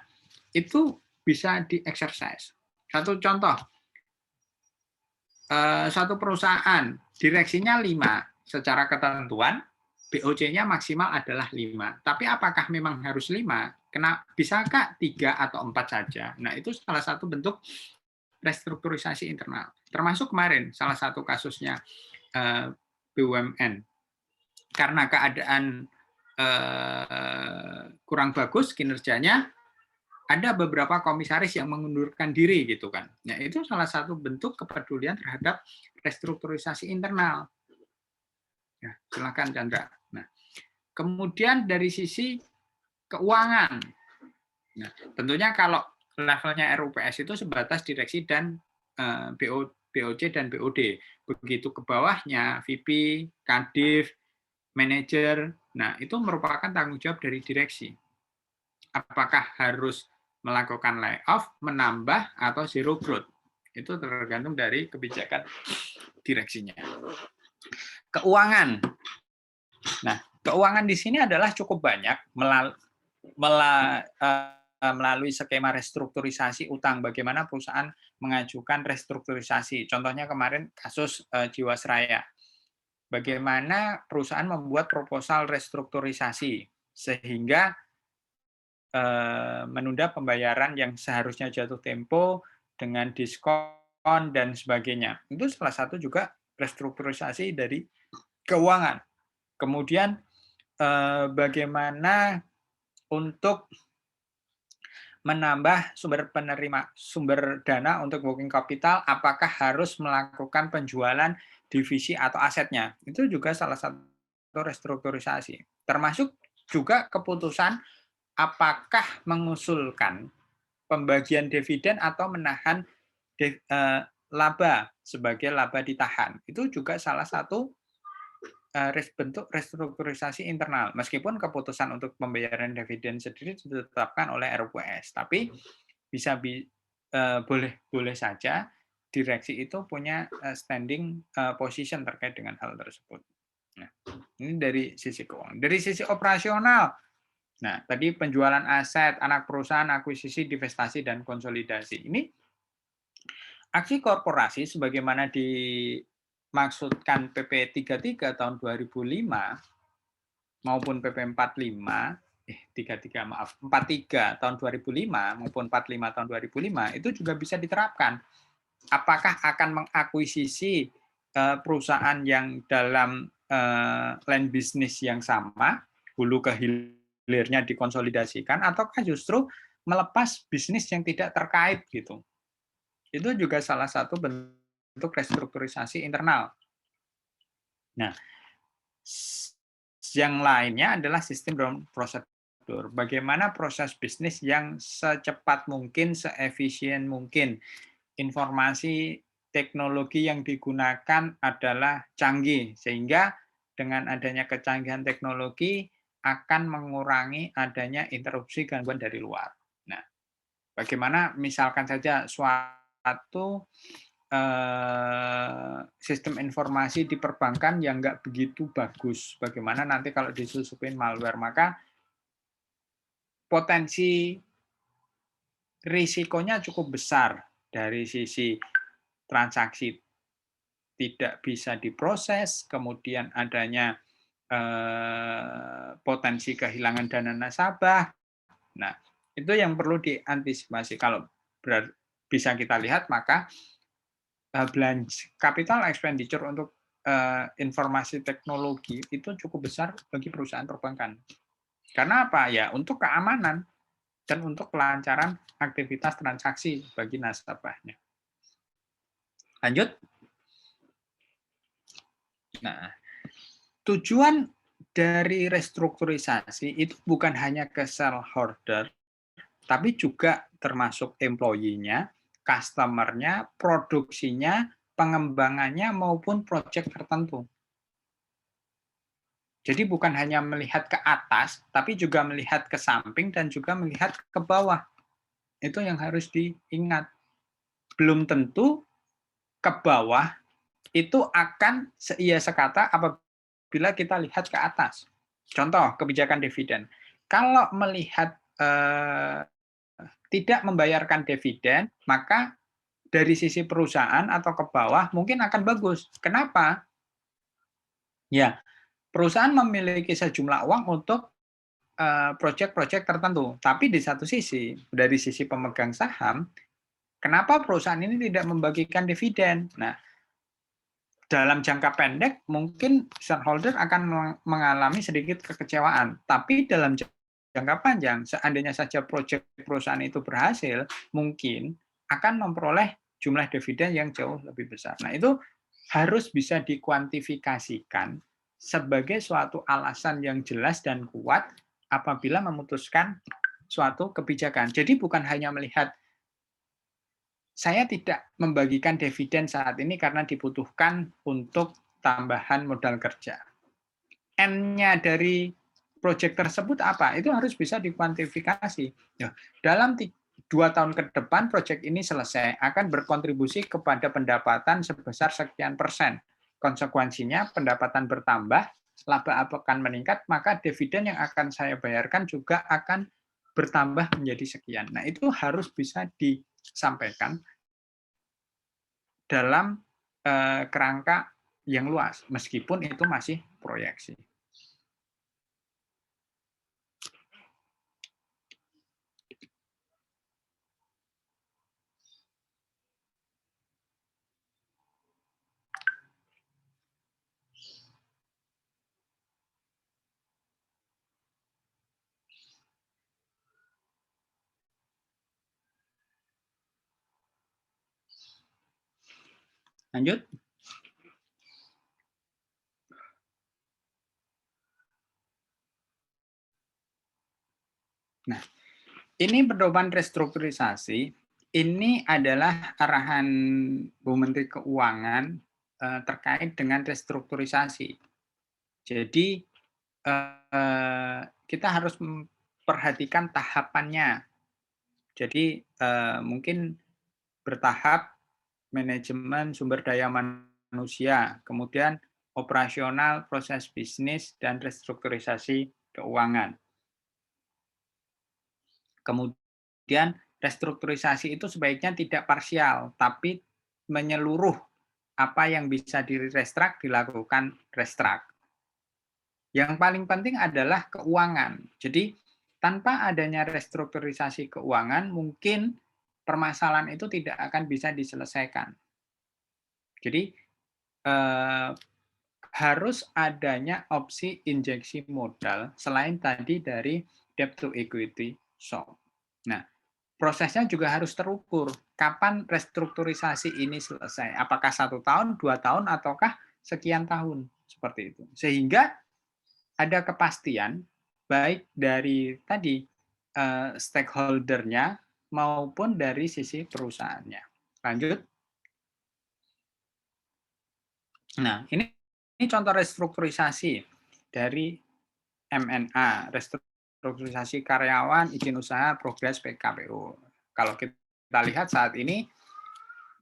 itu bisa di-exercise. Satu contoh, suatu perusahaan direksinya 5 secara ketentuan, BOC-nya maksimal adalah 5. Tapi apakah memang harus 5? Bisakah 3 atau 4 saja? Nah, itu salah satu bentuk restrukturisasi internal. Termasuk kemarin salah satu kasusnya BUMN. Karena keadaan kurang bagus kinerjanya, ada beberapa komisaris yang mengundurkan diri gitu kan. Nah, itu salah satu bentuk kepedulian terhadap restrukturisasi internal. Ya, silakan Chandra. Nah, kemudian dari sisi keuangan. Nah, tentunya kalau levelnya RUPS itu sebatas direksi dan BOC dan BOD. Begitu ke bawahnya VP, Kadif, manajer. Nah, itu merupakan tanggung jawab dari direksi. Apakah harus melakukan layoff, menambah, atau zero growth. Itu tergantung dari kebijakan direksinya. Keuangan. Nah, keuangan di sini adalah cukup banyak melalui skema restrukturisasi utang. Bagaimana perusahaan mengajukan restrukturisasi. Contohnya kemarin kasus Jiwasraya. Bagaimana perusahaan membuat proposal restrukturisasi sehingga menunda pembayaran yang seharusnya jatuh tempo dengan diskon dan sebagainya. Itu salah satu juga restrukturisasi dari keuangan. Kemudian bagaimana untuk menambah sumber dana untuk working capital, apakah harus melakukan penjualan divisi atau asetnya. Itu juga salah satu restrukturisasi. Termasuk juga keputusan apakah mengusulkan pembagian dividen atau menahan laba sebagai laba ditahan. Itu juga salah satu bentuk restrukturisasi internal. Meskipun keputusan untuk pembayaran dividen sendiri ditetapkan oleh RUPS, tapi boleh saja direksi itu punya standing position terkait dengan hal tersebut. Nah, ini dari sisi keuangan. Dari sisi operasional, nah, tadi penjualan aset, anak perusahaan, akuisisi, divestasi, dan konsolidasi. Ini aksi korporasi sebagaimana dimaksudkan PP 33 tahun 2005 maupun PP 45 33 maaf 43 tahun 2005 maupun 45 tahun 2005 itu juga bisa diterapkan. Apakah akan mengakuisisi perusahaan yang dalam line bisnis yang sama, hulu ke hilirnya dikonsolidasikan, ataukah justru melepas bisnis yang tidak terkait gitu. Itu juga salah satu bentuk restrukturisasi internal. Nah, yang lainnya adalah sistem prosedur. Bagaimana proses bisnis yang secepat mungkin, seefisien mungkin. Informasi teknologi yang digunakan adalah canggih, sehingga dengan adanya kecanggihan teknologi akan mengurangi adanya interupsi gangguan dari luar. Nah, bagaimana misalkan saja suatu sistem informasi di perbankan yang nggak begitu bagus, bagaimana nanti kalau disusupin malware, maka potensi risikonya cukup besar dari sisi transaksi tidak bisa diproses, kemudian adanya potensi kehilangan dana nasabah. Nah, itu yang perlu diantisipasi. Kalau bisa kita lihat, maka capital expenditure untuk informasi teknologi itu cukup besar bagi perusahaan perbankan. Karena apa? Ya, untuk keamanan dan untuk kelancaran aktivitas transaksi bagi nasabahnya. Lanjut. Nah, tujuan dari restrukturisasi itu bukan hanya ke shareholder, tapi juga termasuk employee-nya, customer-nya, produksinya, pengembangannya, maupun proyek tertentu. Jadi bukan hanya melihat ke atas, tapi juga melihat ke samping dan juga melihat ke bawah. Itu yang harus diingat. Belum tentu ke bawah itu akan seia sekata apabila kita lihat ke atas. Contoh, kebijakan dividen. Kalau melihat tidak membayarkan dividen, maka dari sisi perusahaan atau ke bawah mungkin akan bagus. Kenapa? Ya, perusahaan memiliki sejumlah uang untuk proyek-proyek tertentu. Tapi di satu sisi, dari sisi pemegang saham, kenapa perusahaan ini tidak membagikan dividen? Nah, dalam jangka pendek mungkin shareholder akan mengalami sedikit kekecewaan. Tapi dalam jangka panjang, seandainya saja proyek perusahaan itu berhasil, mungkin akan memperoleh jumlah dividen yang jauh lebih besar. Nah, itu harus bisa dikuantifikasikan sebagai suatu alasan yang jelas dan kuat apabila memutuskan suatu kebijakan. Jadi bukan hanya melihat saya tidak membagikan dividen saat ini karena dibutuhkan untuk tambahan modal kerja. N-nya dari proyek tersebut apa? Itu harus bisa dikuantifikasi. Dalam 2 tahun ke depan proyek ini selesai, akan berkontribusi kepada pendapatan sebesar sekian persen. Konsekuensinya pendapatan bertambah, laba akan meningkat, maka dividen yang akan saya bayarkan juga akan bertambah menjadi sekian. Nah, itu harus bisa disampaikan dalam kerangka yang luas, meskipun itu masih proyeksi. Lanjut. Nah, ini pedoman restrukturisasi. Ini adalah arahan Bu Menteri Keuangan terkait dengan restrukturisasi. Jadi kita harus memperhatikan tahapannya. Jadi mungkin bertahap manajemen sumber daya manusia, kemudian operasional, proses bisnis, dan restrukturisasi keuangan. Kemudian restrukturisasi itu sebaiknya tidak parsial, tapi menyeluruh. Apa yang bisa direstrak dilakukan restrak. Yang paling penting adalah keuangan. Jadi tanpa adanya restrukturisasi keuangan, mungkin permasalahan itu tidak akan bisa diselesaikan. Jadi, harus adanya opsi injeksi modal selain tadi dari debt to equity swap. Nah, prosesnya juga harus terukur. Kapan restrukturisasi ini selesai? Apakah 1 tahun, 2 tahun, ataukah sekian tahun? Seperti itu. Sehingga ada kepastian baik dari tadi stakeholder-nya maupun dari sisi perusahaannya. Lanjut. Nah, ini contoh restrukturisasi dari MNA, restrukturisasi karyawan, izin usaha, progres PKPU. Kalau kita lihat saat ini,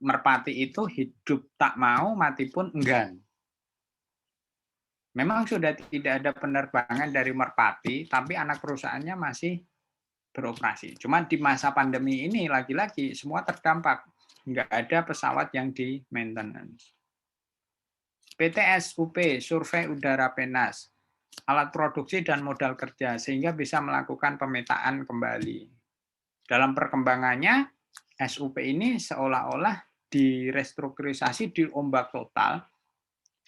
Merpati itu hidup tak mau, mati pun enggan. Memang sudah tidak ada penerbangan dari Merpati, tapi anak perusahaannya masih beroperasi. Cuma di masa pandemi ini, lagi-lagi semua terdampak. Nggak ada pesawat yang di maintenance. PTSUP, survei udara PENAS, alat produksi dan modal kerja, sehingga bisa melakukan pemetaan kembali. Dalam perkembangannya, SUP ini seolah-olah direstrukturisasi, diombak total,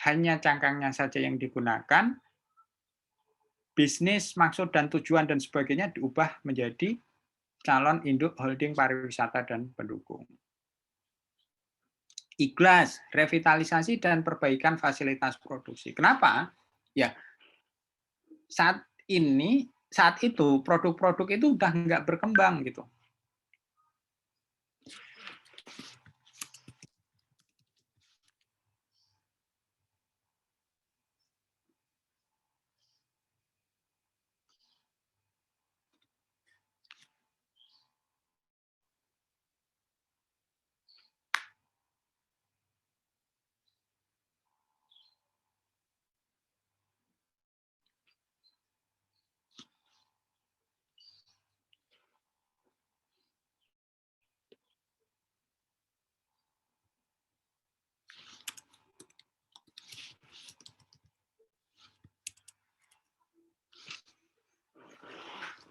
hanya cangkangnya saja yang digunakan, bisnis, maksud, dan tujuan, dan sebagainya diubah menjadi calon induk holding pariwisata dan pendukung. Ikhlas, revitalisasi dan perbaikan fasilitas produksi. Kenapa? Ya, saat itu produk-produk itu udah nggak berkembang gitu.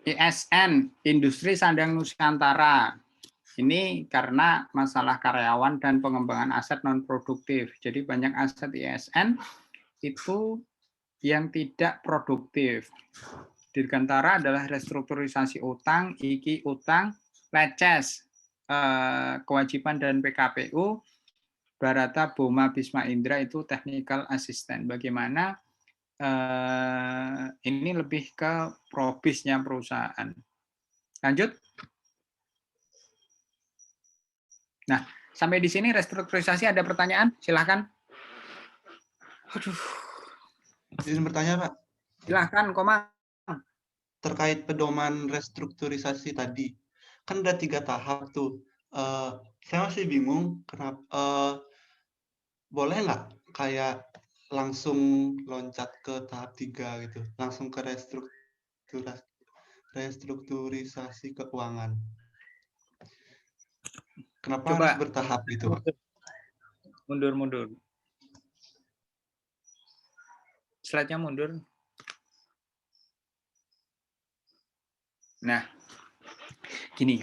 ISN, Industri Sandang Nusantara. Ini karena masalah karyawan dan pengembangan aset non-produktif. Jadi banyak aset ISN itu yang tidak produktif. Dirgantara adalah restrukturisasi utang, IKI utang, leces, kewajiban dan PKPU, Barata, Boma, Bisma Indra itu technical assistant. Bagaimana ini lebih ke probisnya perusahaan. Lanjut. Nah, sampai di sini restrukturisasi ada pertanyaan? Silahkan. Aduh. Izin bertanya, Pak. Silahkan, Komang. Terkait pedoman restrukturisasi tadi, kan ada 3 tahap tuh. Saya masih bingung kenapa boleh nggak kayak langsung loncat ke tahap 3 gitu, langsung ke restrukturisasi keuangan. Kenapa Coba harus bertahap gitu, Pak? mundur. Slide-nya mundur. Nah, gini,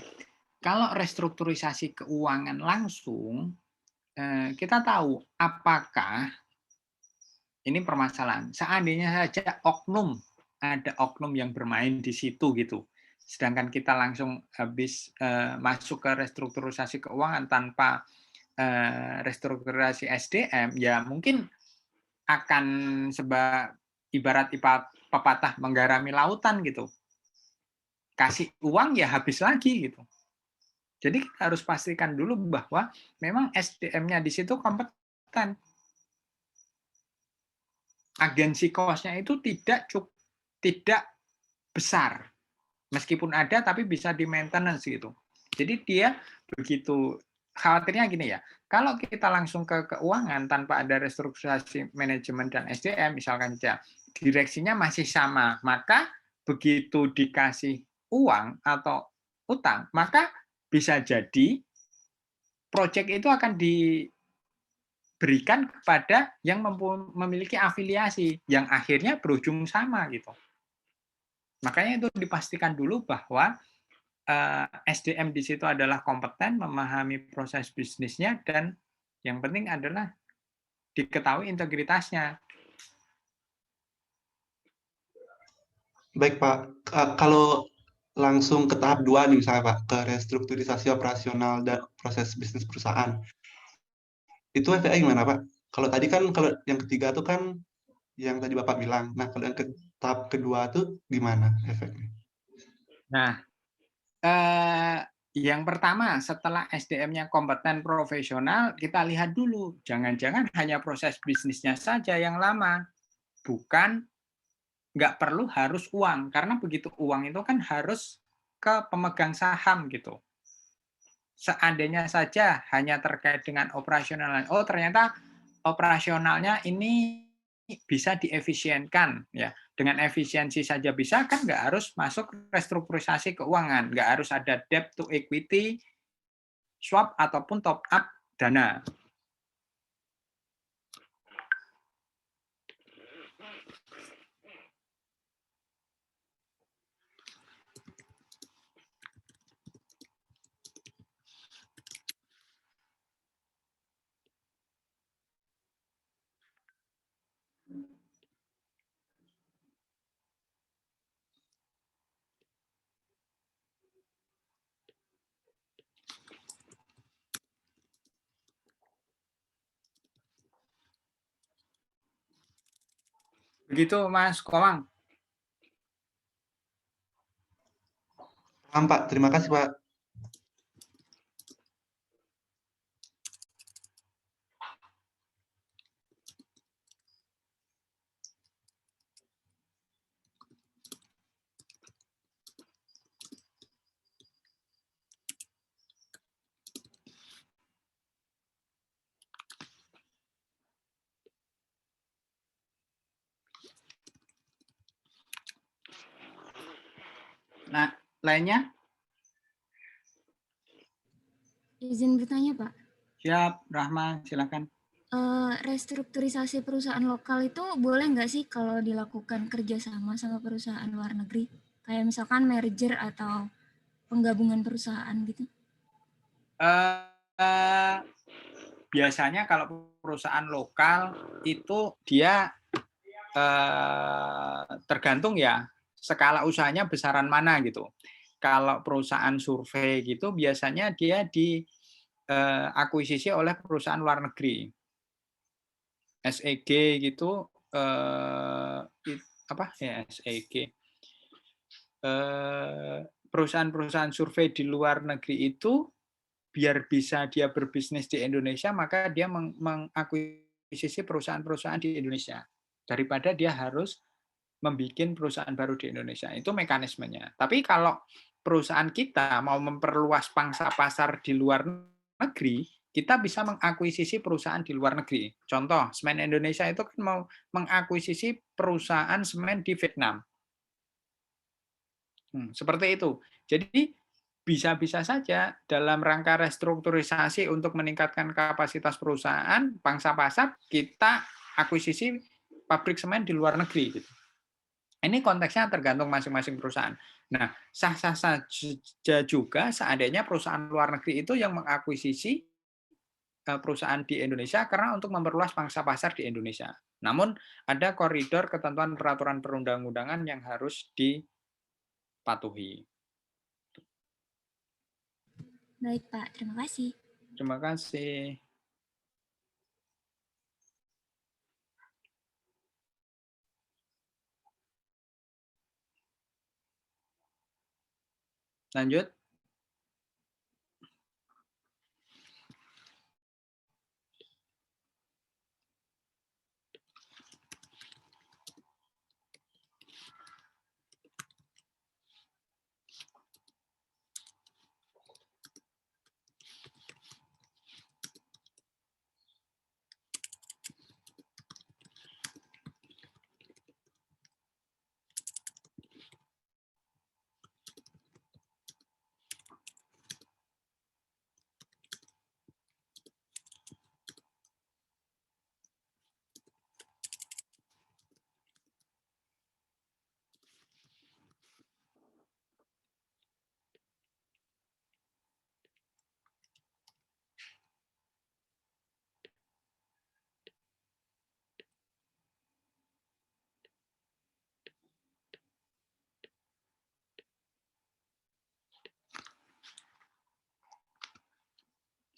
kalau restrukturisasi keuangan langsung, kita tahu apakah ini permasalahan. Seandainya saja ada oknum yang bermain di situ gitu. Sedangkan kita langsung habis masuk ke restrukturisasi keuangan tanpa restrukturisasi SDM, ya mungkin akan ibarat pepatah menggarami lautan gitu. Kasih uang ya habis lagi gitu. Jadi kita harus pastikan dulu bahwa memang SDM-nya di situ kompeten. Agensi cost-nya itu tidak besar. Meskipun ada tapi bisa di maintenance gitu. Jadi dia begitu khawatirnya gini ya. Kalau kita langsung ke keuangan tanpa ada restrukturisasi manajemen dan SDM misalkan saja direksinya masih sama, maka begitu dikasih uang atau utang, maka bisa jadi proyek itu akan diberikan kepada yang memiliki afiliasi yang akhirnya berujung sama gitu. Makanya itu dipastikan dulu bahwa SDM di situ adalah kompeten, memahami proses bisnisnya, dan yang penting adalah diketahui integritasnya. Baik Pak, kalau langsung ke tahap 2 nih misalnya Pak, ke restrukturisasi operasional dan proses bisnis perusahaan. Itu efeknya gimana Pak? Kalau tadi kan kalau yang ketiga tuh kan yang tadi Bapak bilang. Nah, kalau yang tahap kedua tuh gimana efeknya? Nah, yang pertama setelah SDM-nya kompeten profesional, kita lihat dulu. Jangan-jangan hanya proses bisnisnya saja yang lama. Bukan, nggak perlu harus uang. Karena begitu uang itu kan harus ke pemegang saham gitu. Seandainya saja hanya terkait dengan operasional, oh ternyata operasionalnya ini bisa diefisienkan, ya dengan efisiensi saja bisa, kan nggak harus masuk restrukturisasi keuangan, nggak harus ada debt to equity, swap ataupun top up dana. Begitu Mas Komang. Paham Pak, terima kasih Pak. Nah, lainnya? Izin bertanya, Pak. Siap, Rahma, silakan. Restrukturisasi perusahaan lokal itu boleh nggak sih kalau dilakukan kerjasama sama perusahaan luar negeri? Kayak misalkan merger atau penggabungan perusahaan gitu? Biasanya kalau perusahaan lokal itu dia tergantung ya skala usahanya besaran mana gitu. Kalau perusahaan survei gitu biasanya dia diakuisisi oleh perusahaan luar negeri. SEG gitu apa ya SEG. Perusahaan-perusahaan survei di luar negeri itu biar bisa dia berbisnis di Indonesia, maka dia mengakuisisi perusahaan-perusahaan di Indonesia daripada dia harus membuat perusahaan baru di Indonesia. Itu mekanismenya. Tapi kalau perusahaan kita mau memperluas pangsa pasar di luar negeri, kita bisa mengakuisisi perusahaan di luar negeri. Contoh, Semen Indonesia itu kan mau mengakuisisi perusahaan semen di Vietnam. Seperti itu. Jadi bisa-bisa saja dalam rangka restrukturisasi untuk meningkatkan kapasitas perusahaan, pangsa pasar, kita akuisisi pabrik semen di luar negeri. Gitu. Ini konteksnya tergantung masing-masing perusahaan. Nah, sah-sah saja juga seandainya perusahaan luar negeri itu yang mengakuisisi perusahaan di Indonesia karena untuk memperluas pangsa pasar di Indonesia. Namun, ada koridor ketentuan peraturan perundang-undangan yang harus dipatuhi. Baik, Pak. Terima kasih. Terima kasih. Lanjut.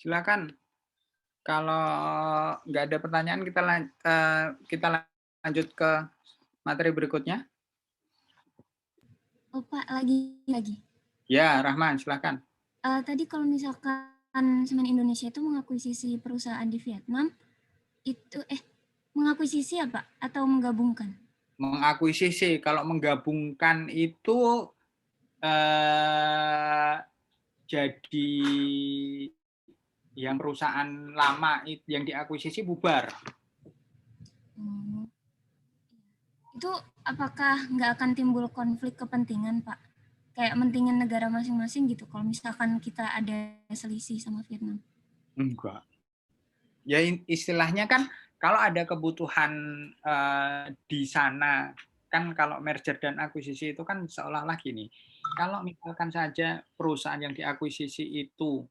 Silakan. Kalau nggak ada pertanyaan, kita lanjut ke materi berikutnya. Oh Pak, lagi. Ya, Rahman, silakan. Tadi kalau misalkan Semen Indonesia itu mengakuisisi perusahaan di Vietnam, itu mengakuisisi apa? Atau menggabungkan? Mengakuisisi, kalau menggabungkan itu jadi yang perusahaan lama yang diakuisisi bubar. Itu apakah nggak akan timbul konflik kepentingan, Pak? Kayak mentingin negara masing-masing gitu, kalau misalkan kita ada selisih sama Vietnam. Enggak. Ya istilahnya kan kalau ada kebutuhan di sana, kan kalau merger dan akuisisi itu kan seolah-olah gini, kalau misalkan saja perusahaan yang diakuisisi itu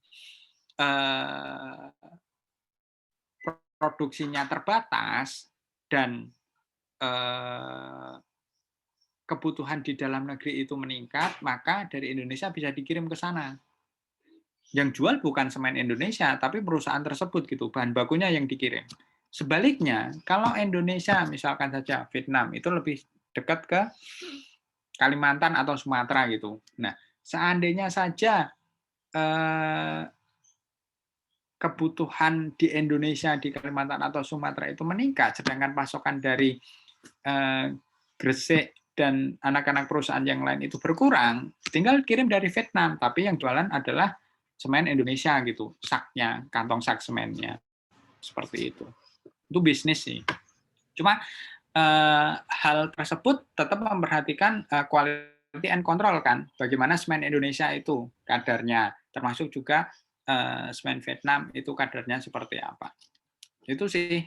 produksinya terbatas dan kebutuhan di dalam negeri itu meningkat, maka dari Indonesia bisa dikirim ke sana. Yang jual bukan semen Indonesia, tapi perusahaan tersebut gitu, bahan bakunya yang dikirim. Sebaliknya, kalau Indonesia misalkan saja Vietnam itu lebih dekat ke Kalimantan atau Sumatera gitu. Nah, seandainya saja kebutuhan di Indonesia di Kalimantan atau Sumatera itu meningkat, sedangkan pasokan dari Gresik dan anak-anak perusahaan yang lain itu berkurang, tinggal kirim dari Vietnam, tapi yang jualan adalah semen Indonesia gitu, saknya, kantong sak semennya, seperti itu. Itu bisnis sih. Cuma hal tersebut tetap memperhatikan quality and control kan, bagaimana semen Indonesia itu kadarnya, termasuk juga semen Vietnam itu kadarnya seperti apa. Itu sih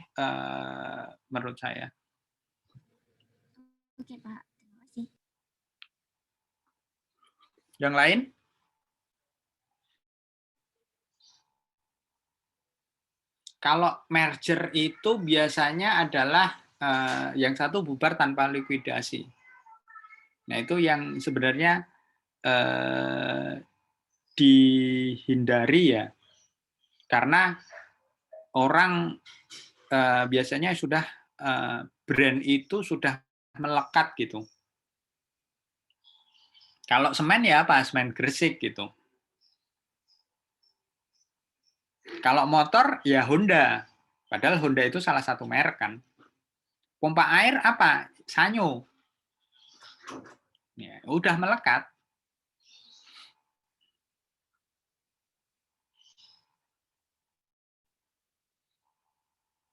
menurut saya. Oke Pak, terima kasih. Yang lain? Kalau merger itu biasanya adalah yang satu bubar tanpa likuidasi. Nah itu yang sebenarnya dihindari ya, karena orang biasanya sudah brand itu sudah melekat gitu. Kalau semen ya apa? Semen Gresik gitu. Kalau motor ya Honda. Padahal Honda itu salah satu merek kan. Pompa air apa? Sanyo. Ya, udah melekat.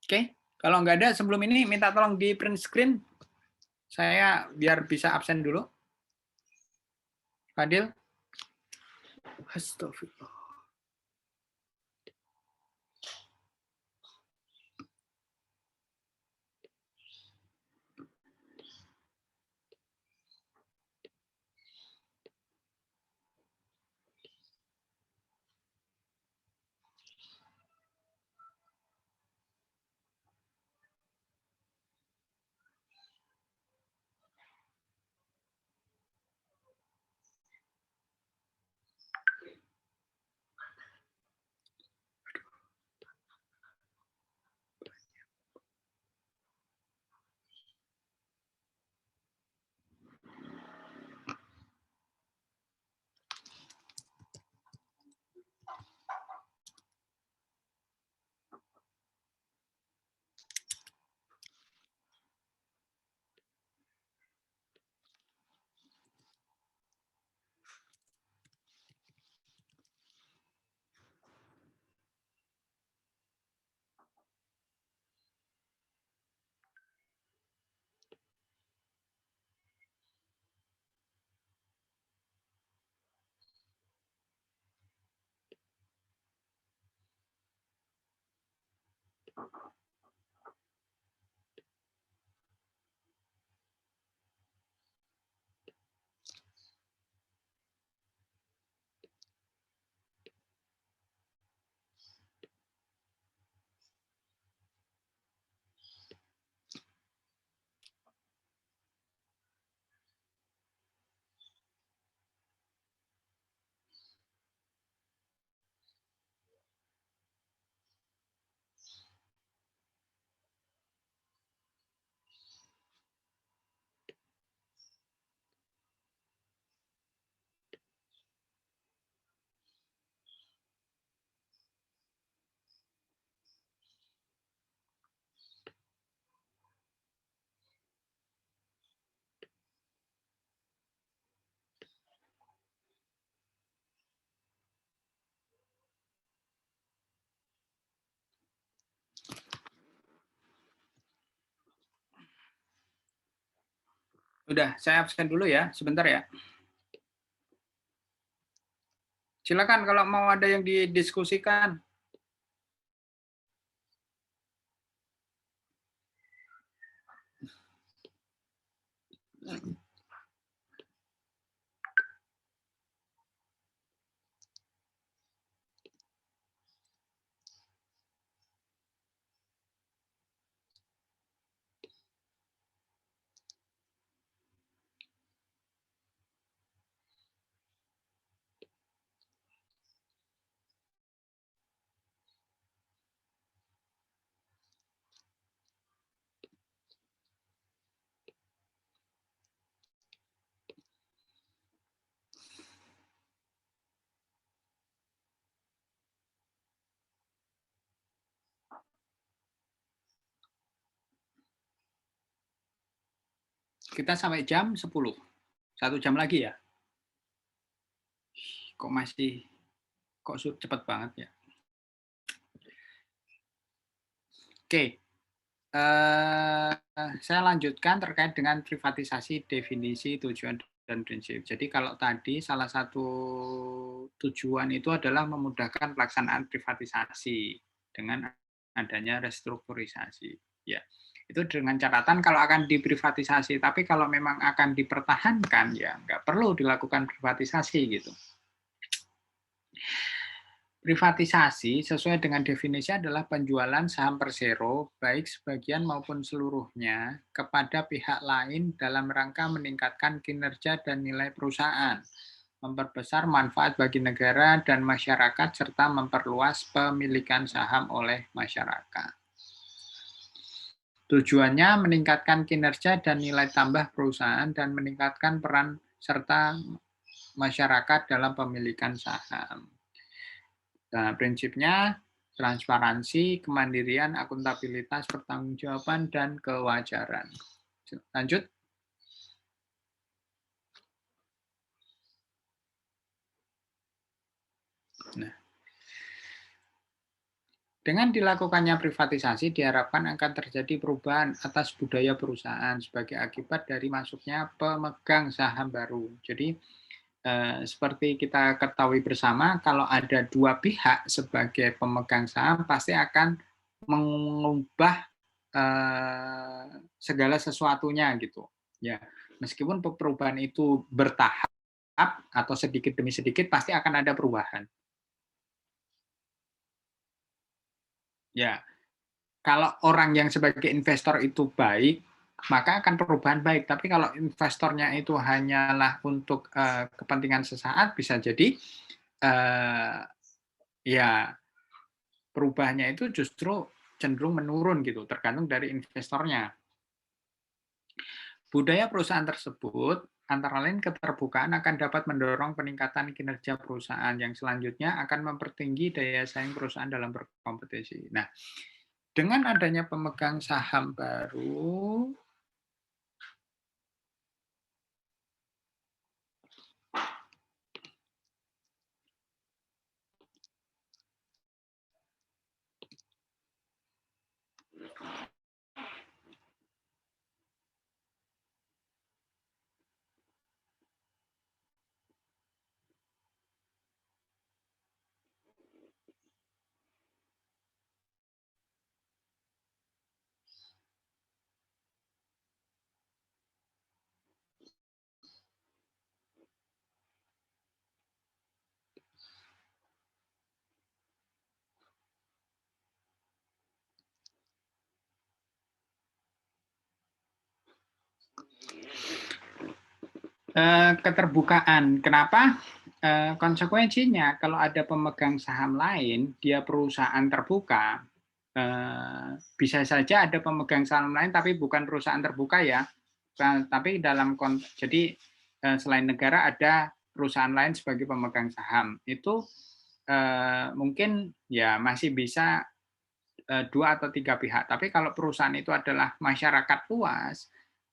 Oke, kalau nggak ada sebelum ini minta tolong di print screen. Saya biar bisa absen dulu. Fadil. Astagfirullah. Udah, saya absen dulu ya, sebentar ya. Silakan kalau mau ada yang didiskusikan. Kita sampai jam 10. 1 jam lagi ya. Kok cepat banget ya. Oke. Saya lanjutkan terkait dengan privatisasi, definisi, tujuan, dan prinsip. Jadi kalau tadi salah satu tujuan itu adalah memudahkan pelaksanaan privatisasi dengan adanya restrukturisasi. Ya, itu dengan catatan kalau akan diprivatisasi, tapi kalau memang akan dipertahankan, ya nggak perlu dilakukan privatisasi gitu. Privatisasi sesuai dengan definisi adalah penjualan saham persero, baik sebagian maupun seluruhnya, kepada pihak lain dalam rangka meningkatkan kinerja dan nilai perusahaan, memperbesar manfaat bagi negara dan masyarakat, serta memperluas pemilikan saham oleh masyarakat. Tujuannya meningkatkan kinerja dan nilai tambah perusahaan dan meningkatkan peran serta masyarakat dalam pemilikan saham. Nah, prinsipnya transparansi, kemandirian, akuntabilitas, pertanggungjawaban, dan kewajaran. Lanjut. Nah, dengan dilakukannya privatisasi diharapkan akan terjadi perubahan atas budaya perusahaan sebagai akibat dari masuknya pemegang saham baru. Jadi seperti kita ketahui bersama, kalau ada dua pihak sebagai pemegang saham pasti akan mengubah segala sesuatunya gitu. Ya, meskipun perubahan itu bertahap atau sedikit demi sedikit pasti akan ada perubahan. Ya, kalau orang yang sebagai investor itu baik, maka akan perubahan baik. Tapi kalau investornya itu hanyalah untuk kepentingan sesaat, bisa jadi ya perubahannya itu justru cenderung menurun gitu, tergantung dari investornya. Budaya perusahaan tersebut antara lain keterbukaan akan dapat mendorong peningkatan kinerja perusahaan yang selanjutnya akan mempertinggi daya saing perusahaan dalam berkompetisi. Nah, dengan adanya pemegang saham baru, keterbukaan. Kenapa? Konsekuensinya kalau ada pemegang saham lain, dia perusahaan terbuka, bisa saja ada pemegang saham lain tapi bukan perusahaan terbuka ya. Tapi jadi selain negara ada perusahaan lain sebagai pemegang saham. Itu mungkin ya masih bisa 2 atau 3 pihak. Tapi kalau perusahaan itu adalah masyarakat luas,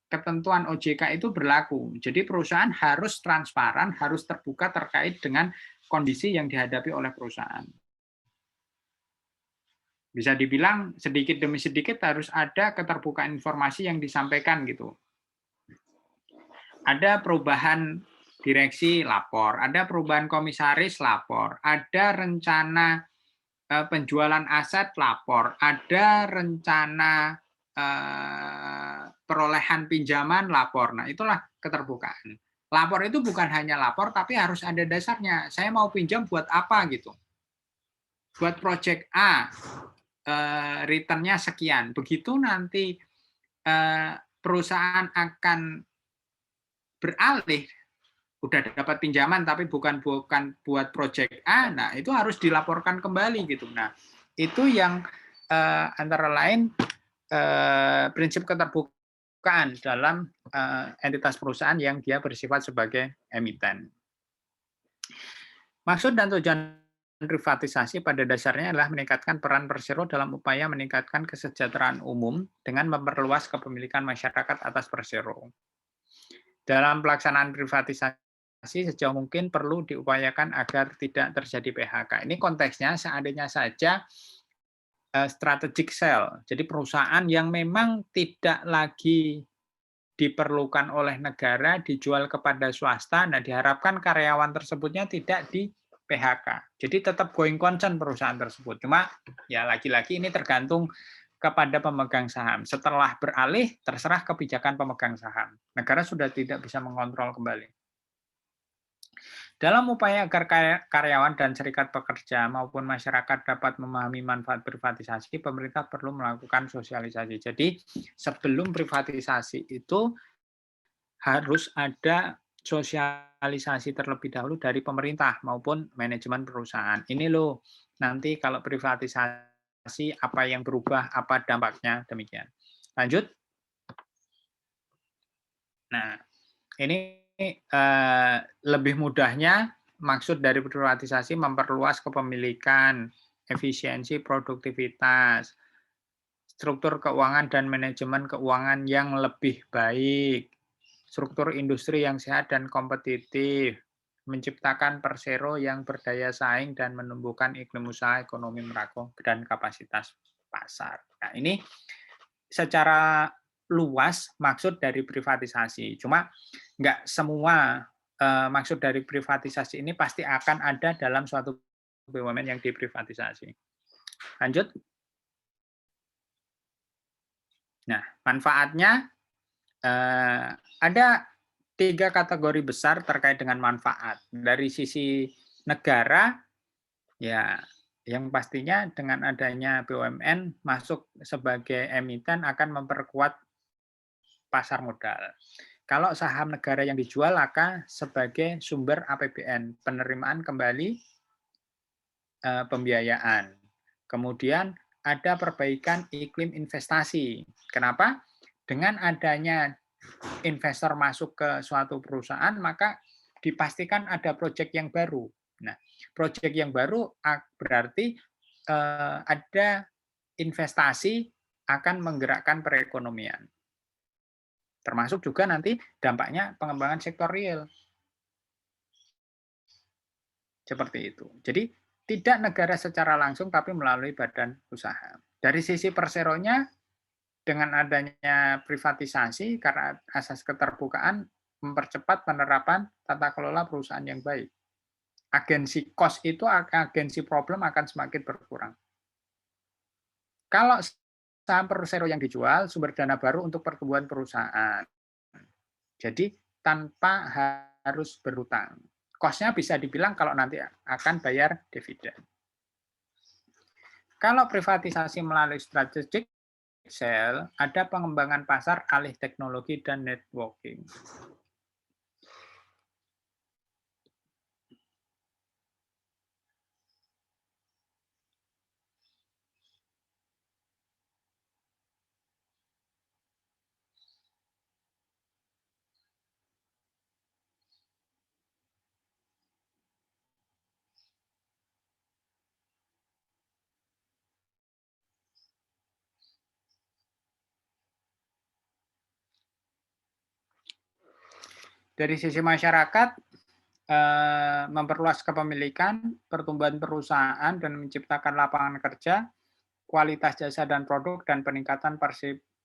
ketentuan OJK itu berlaku. Jadi perusahaan harus transparan, harus terbuka terkait dengan kondisi yang dihadapi oleh perusahaan. Bisa dibilang sedikit demi sedikit harus ada keterbukaan informasi yang disampaikan gitu. ada perubahan direksi lapor, ada perubahan komisaris lapor, ada rencana penjualan aset lapor, ada rencana perolehan pinjaman lapor. Nah, itulah keterbukaan. Lapor itu bukan hanya lapor, tapi harus ada dasarnya. Saya mau pinjam buat apa gitu. Buat project A, return-nya sekian. Begitu nanti perusahaan akan beralih, udah dapat pinjaman tapi bukan buat project A, nah itu harus dilaporkan kembali gitu. Nah, itu yang antara lain prinsip keterbukaan dalam entitas perusahaan yang dia bersifat sebagai emiten. Maksud dan tujuan privatisasi pada dasarnya adalah meningkatkan peran Persero dalam upaya meningkatkan kesejahteraan umum dengan memperluas kepemilikan masyarakat atas Persero. Dalam pelaksanaan privatisasi sejauh mungkin perlu diupayakan agar tidak terjadi PHK. Ini konteksnya seandainya saja strategic sale, jadi perusahaan yang memang tidak lagi diperlukan oleh negara dijual kepada swasta, nah diharapkan karyawan tersebutnya tidak di PHK. Jadi tetap going concern perusahaan tersebut. Cuma ya lagi-lagi ini tergantung kepada pemegang saham. Setelah beralih, terserah kebijakan pemegang saham. Negara sudah tidak bisa mengontrol kembali. Dalam upaya agar karyawan dan serikat pekerja maupun masyarakat dapat memahami manfaat privatisasi, pemerintah perlu melakukan sosialisasi. Jadi sebelum privatisasi itu harus ada sosialisasi terlebih dahulu dari pemerintah maupun manajemen perusahaan. Ini loh, nanti kalau privatisasi apa yang berubah, apa dampaknya, demikian. Lanjut. Nah, ini lebih mudahnya maksud dari privatisasi memperluas kepemilikan, efisiensi produktivitas, struktur keuangan dan manajemen keuangan yang lebih baik, struktur industri yang sehat dan kompetitif, menciptakan Persero yang berdaya saing dan menumbuhkan iklim usaha ekonomi merakung dan kapasitas pasar. Nah, ini secara luas maksud dari privatisasi. Cuma nggak semua maksud dari privatisasi ini pasti akan ada dalam suatu BUMN yang diprivatisasi. Lanjut. Nah, manfaatnya ada 3 kategori besar terkait dengan manfaat. Dari sisi negara, ya yang pastinya dengan adanya BUMN masuk sebagai emiten akan memperkuat pasar modal. Kalau saham negara yang dijual akan sebagai sumber APBN, penerimaan kembali pembiayaan. Kemudian ada perbaikan iklim investasi. Kenapa? Dengan adanya investor masuk ke suatu perusahaan, maka dipastikan ada proyek yang baru. Nah, proyek yang baru berarti ada investasi akan menggerakkan perekonomian. Termasuk juga nanti dampaknya pengembangan sektor real. Seperti itu. Jadi tidak negara secara langsung, tapi melalui badan usaha. Dari sisi Perseronya, dengan adanya privatisasi, karena asas keterbukaan, mempercepat penerapan tata kelola perusahaan yang baik. Agensi cost itu, agensi problem akan semakin berkurang. Kalau saham Persero yang dijual, sumber dana baru untuk pertumbuhan perusahaan. Jadi tanpa harus berutang. Cost-nya bisa dibilang kalau nanti akan bayar dividen. Kalau privatisasi melalui strategic sale, ada pengembangan pasar, alih teknologi, dan networking. Dari sisi masyarakat, memperluas kepemilikan, pertumbuhan perusahaan, dan menciptakan lapangan kerja, kualitas jasa dan produk, dan peningkatan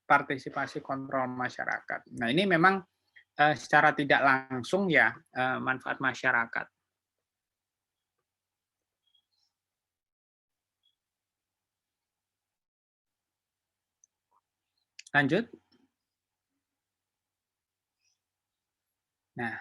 partisipasi kontrol masyarakat. Nah, ini memang secara tidak langsung ya manfaat masyarakat. Lanjut. Nah,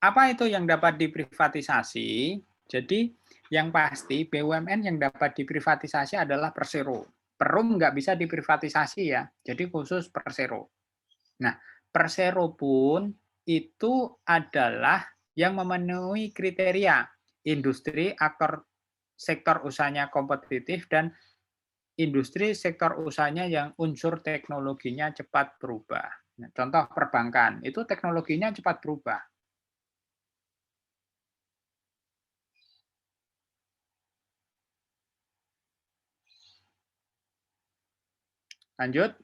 apa itu yang dapat diprivatisasi? Jadi yang pasti BUMN yang dapat diprivatisasi adalah Persero. Perum nggak bisa diprivatisasi ya, jadi khusus Persero. Nah, Persero pun itu adalah yang memenuhi kriteria industri, aktor sektor usahanya kompetitif, dan industri sektor usahanya yang unsur teknologinya cepat berubah. Nah, contoh perbankan, itu teknologinya cepat berubah. Lanjut.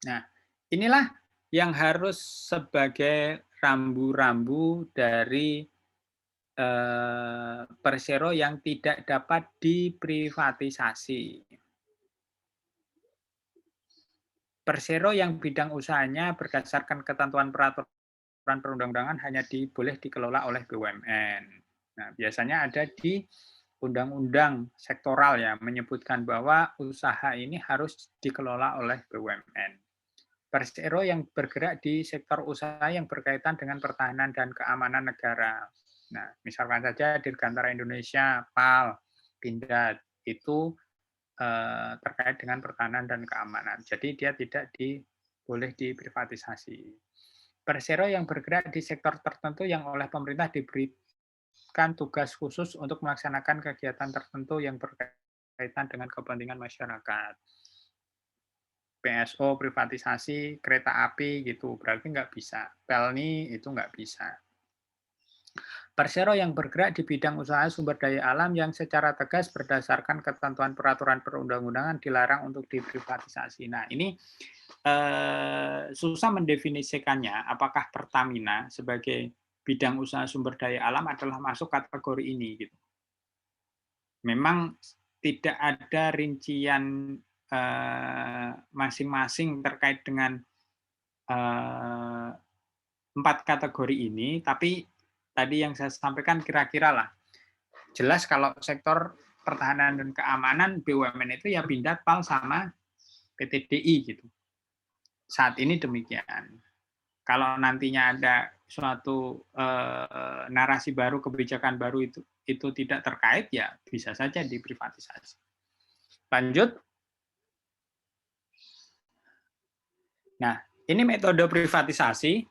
Nah, inilah yang harus sebagai rambu-rambu dari Persero yang tidak dapat diprivatisasi. Persero yang bidang usahanya berdasarkan ketentuan peraturan perundang-undangan hanya boleh dikelola oleh BUMN. Nah, biasanya ada di undang-undang sektoral ya, menyebutkan bahwa usaha ini harus dikelola oleh BUMN. Persero yang bergerak di sektor usaha yang berkaitan dengan pertahanan dan keamanan negara. Nah, misalkan saja Dirgantara Indonesia, PAL, Pindad, itu terkait dengan pertahanan dan keamanan. Jadi dia tidak boleh diprivatisasi. Persero yang bergerak di sektor tertentu yang oleh pemerintah diberikan tugas khusus untuk melaksanakan kegiatan tertentu yang berkaitan dengan kepentingan masyarakat. PSO, privatisasi, kereta api gitu, berarti nggak bisa. Pelni itu nggak bisa. Persero yang bergerak di bidang usaha sumber daya alam yang secara tegas berdasarkan ketentuan peraturan perundang-undangan dilarang untuk diprivatisasi. Nah, ini susah mendefinisikannya apakah Pertamina sebagai bidang usaha sumber daya alam adalah masuk kategori ini. Gitu. Memang tidak ada rincian masing-masing terkait dengan 4 kategori ini, tapi tadi yang saya sampaikan kira-kira lah. Jelas kalau sektor pertahanan dan keamanan BUMN itu ya Pindad, PAL, sama PTDI gitu. Saat ini demikian. Kalau nantinya ada suatu narasi baru, kebijakan baru itu tidak terkait, ya bisa saja diprivatisasi. Lanjut. Nah, ini metode privatisasi.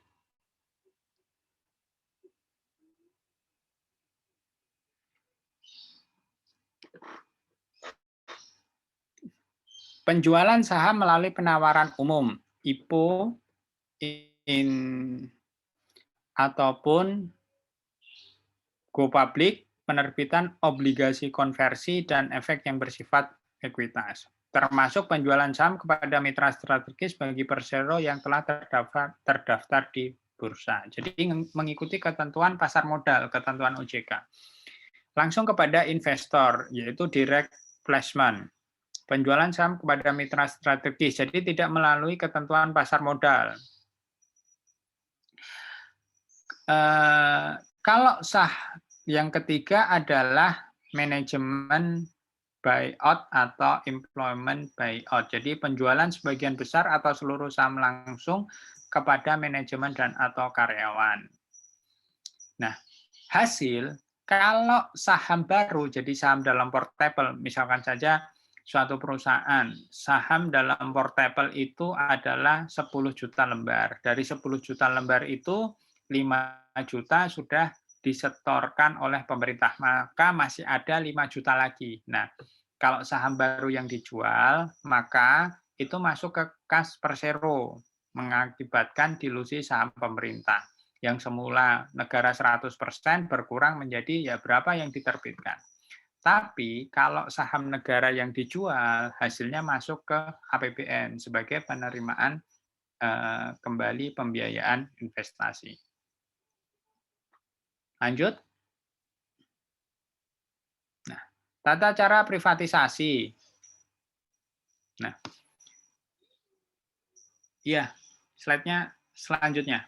Penjualan saham melalui penawaran umum, IPO, ataupun go public, penerbitan obligasi konversi, dan efek yang bersifat ekuitas. Termasuk penjualan saham kepada mitra strategis bagi Persero yang telah terdaftar di bursa. Jadi mengikuti ketentuan pasar modal, ketentuan OJK. Langsung kepada investor, yaitu direct placement. Penjualan saham kepada mitra strategis, jadi tidak melalui ketentuan pasar modal. Kalau sah yang ketiga adalah manajemen buyout atau employment buyout. Jadi penjualan sebagian besar atau seluruh saham langsung kepada manajemen dan atau karyawan. Nah, hasil kalau saham baru, jadi saham dalam portable, misalkan saja suatu perusahaan, saham dalam portable itu adalah 10 juta lembar. Dari 10 juta lembar itu 5 juta sudah disetorkan oleh pemerintah, maka masih ada 5 juta lagi. Nah, kalau saham baru yang dijual, maka itu masuk ke kas Persero, mengakibatkan dilusi saham pemerintah. Yang semula negara 100% berkurang menjadi ya berapa yang diterbitkan. Tapi kalau saham negara yang dijual, hasilnya masuk ke APBN sebagai penerimaan kembali pembiayaan investasi. Lanjut. Nah, tata cara privatisasi. Nah, ya, Slide-nya selanjutnya.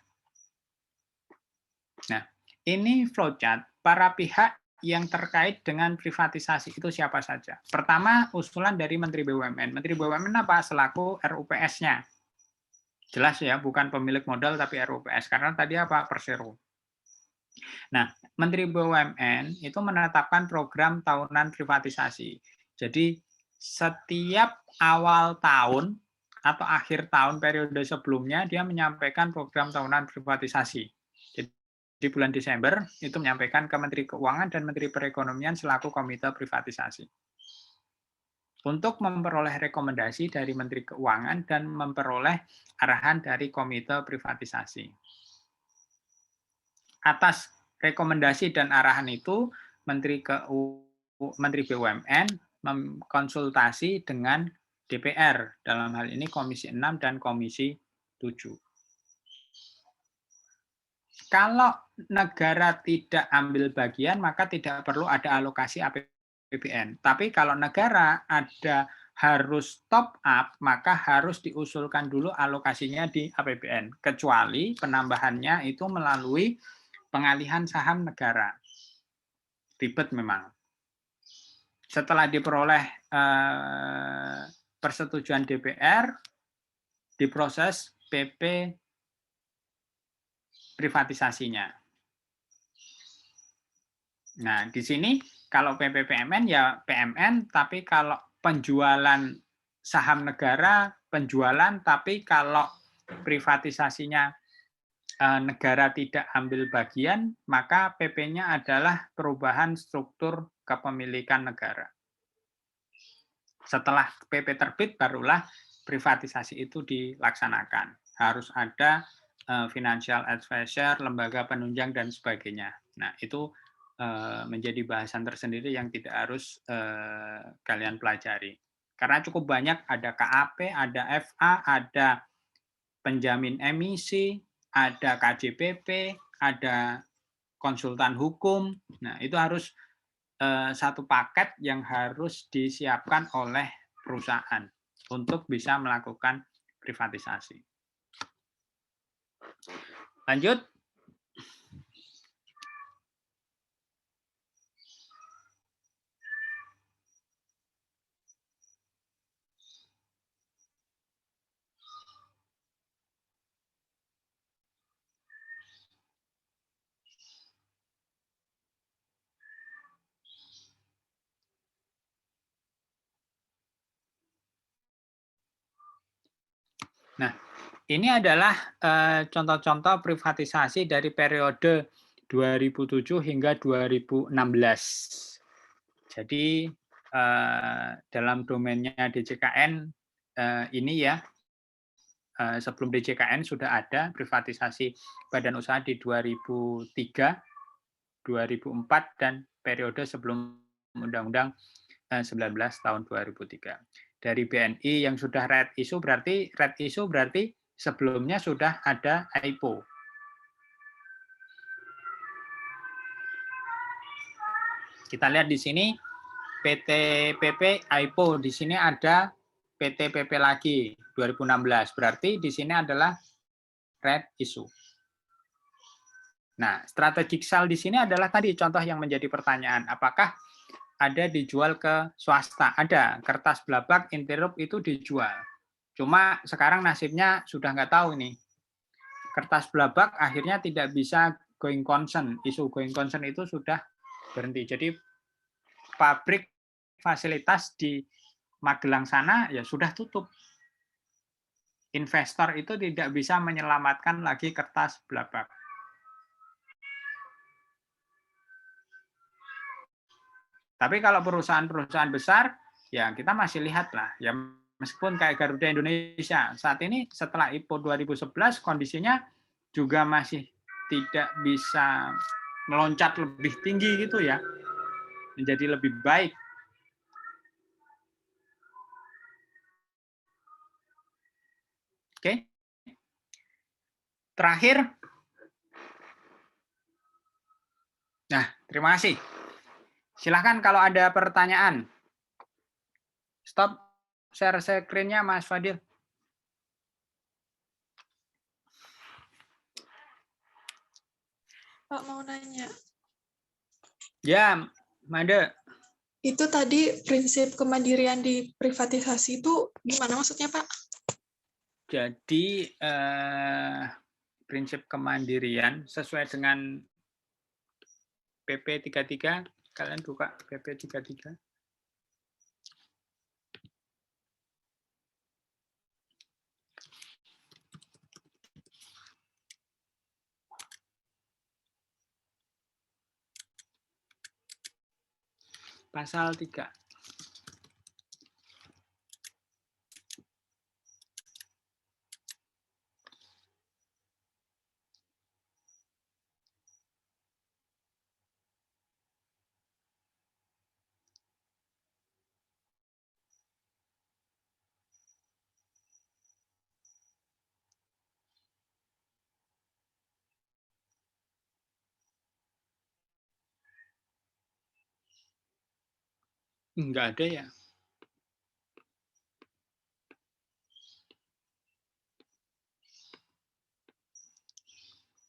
Nah, ini flowchart para pihak yang terkait dengan privatisasi itu siapa saja. Pertama, usulan dari Menteri BUMN. Menteri BUMN apa? Selaku RUPS-nya. Jelas ya, bukan pemilik modal tapi RUPS. Karena tadi apa? Persero. Nah, Menteri BUMN itu menetapkan program tahunan privatisasi. Jadi, setiap awal tahun atau akhir tahun periode sebelumnya, dia menyampaikan program tahunan privatisasi. Di bulan Desember itu menyampaikan ke Menteri Keuangan dan Menteri Perekonomian selaku Komite Privatisasi. Untuk memperoleh rekomendasi dari Menteri Keuangan dan memperoleh arahan dari Komite Privatisasi. Atas rekomendasi dan arahan itu, Menteri BUMN mengkonsultasi dengan DPR, dalam hal ini Komisi 6 dan Komisi 7. Kalau negara tidak ambil bagian, maka tidak perlu ada alokasi APBN. Tapi kalau negara harus top up, maka harus diusulkan dulu alokasinya di APBN. Kecuali penambahannya itu melalui pengalihan saham negara. Ribet memang. Setelah diperoleh persetujuan DPR, diproses PP privatisasinya. Nah, di sini kalau PPPMN ya PMN, tapi kalau penjualan saham negara, penjualan, tapi kalau privatisasinya negara tidak ambil bagian, maka PP-nya adalah perubahan struktur kepemilikan negara. Setelah PP terbit, barulah privatisasi itu dilaksanakan. Harus ada financial advisor, lembaga penunjang, dan sebagainya. Nah, itu menjadi bahasan tersendiri yang tidak harus kalian pelajari. Karena cukup banyak, ada KAP, ada FA, ada penjamin emisi, ada KJPP, ada konsultan hukum. Nah, itu harus satu paket yang harus disiapkan oleh perusahaan untuk bisa melakukan privatisasi. Lanjut. Nah, ini adalah contoh-contoh privatisasi dari periode 2007 hingga 2016. Jadi dalam domainnya DJKN ini ya, sebelum DJKN sudah ada privatisasi badan usaha di 2003, 2004, dan periode sebelum Undang-Undang 19 tahun 2003. Dari BNI yang sudah red issue berarti sebelumnya sudah ada IPO. Kita lihat di sini PT PP IPO, di sini ada PT PP lagi 2016. Berarti di sini adalah red issue. Nah, strategic sell di sini adalah tadi contoh yang menjadi pertanyaan, apakah ada dijual ke swasta? Ada, kertas Blabag Interrupt itu dijual. Cuma sekarang nasibnya sudah nggak tahu nih. Kertas Blabag akhirnya tidak bisa going concern. Isu going concern itu sudah berhenti. Jadi pabrik fasilitas di Magelang sana ya sudah tutup. Investor itu tidak bisa menyelamatkan lagi kertas Blabag. Tapi kalau perusahaan-perusahaan besar, ya kita masih lihat lah. Ya meskipun kayak Garuda Indonesia, saat ini setelah IPO 2011, kondisinya juga masih tidak bisa meloncat lebih tinggi gitu ya. Menjadi lebih baik. Oke. Terakhir. Nah, terima kasih. Silahkan kalau ada pertanyaan. Stop share screen-nya, Mas Fadil. Pak mau nanya. Ya, Mada. Itu tadi prinsip kemandirian di privatisasi itu gimana maksudnya, Pak? Jadi prinsip kemandirian sesuai dengan PP 33, kalian buka PP 33. Pasal 3. Enggak ada ya.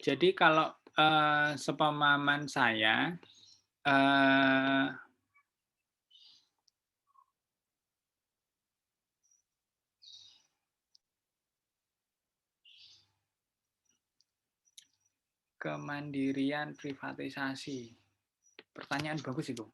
Jadi kalau sepemahaman saya, kemandirian privatisasi. Pertanyaan bagus itu.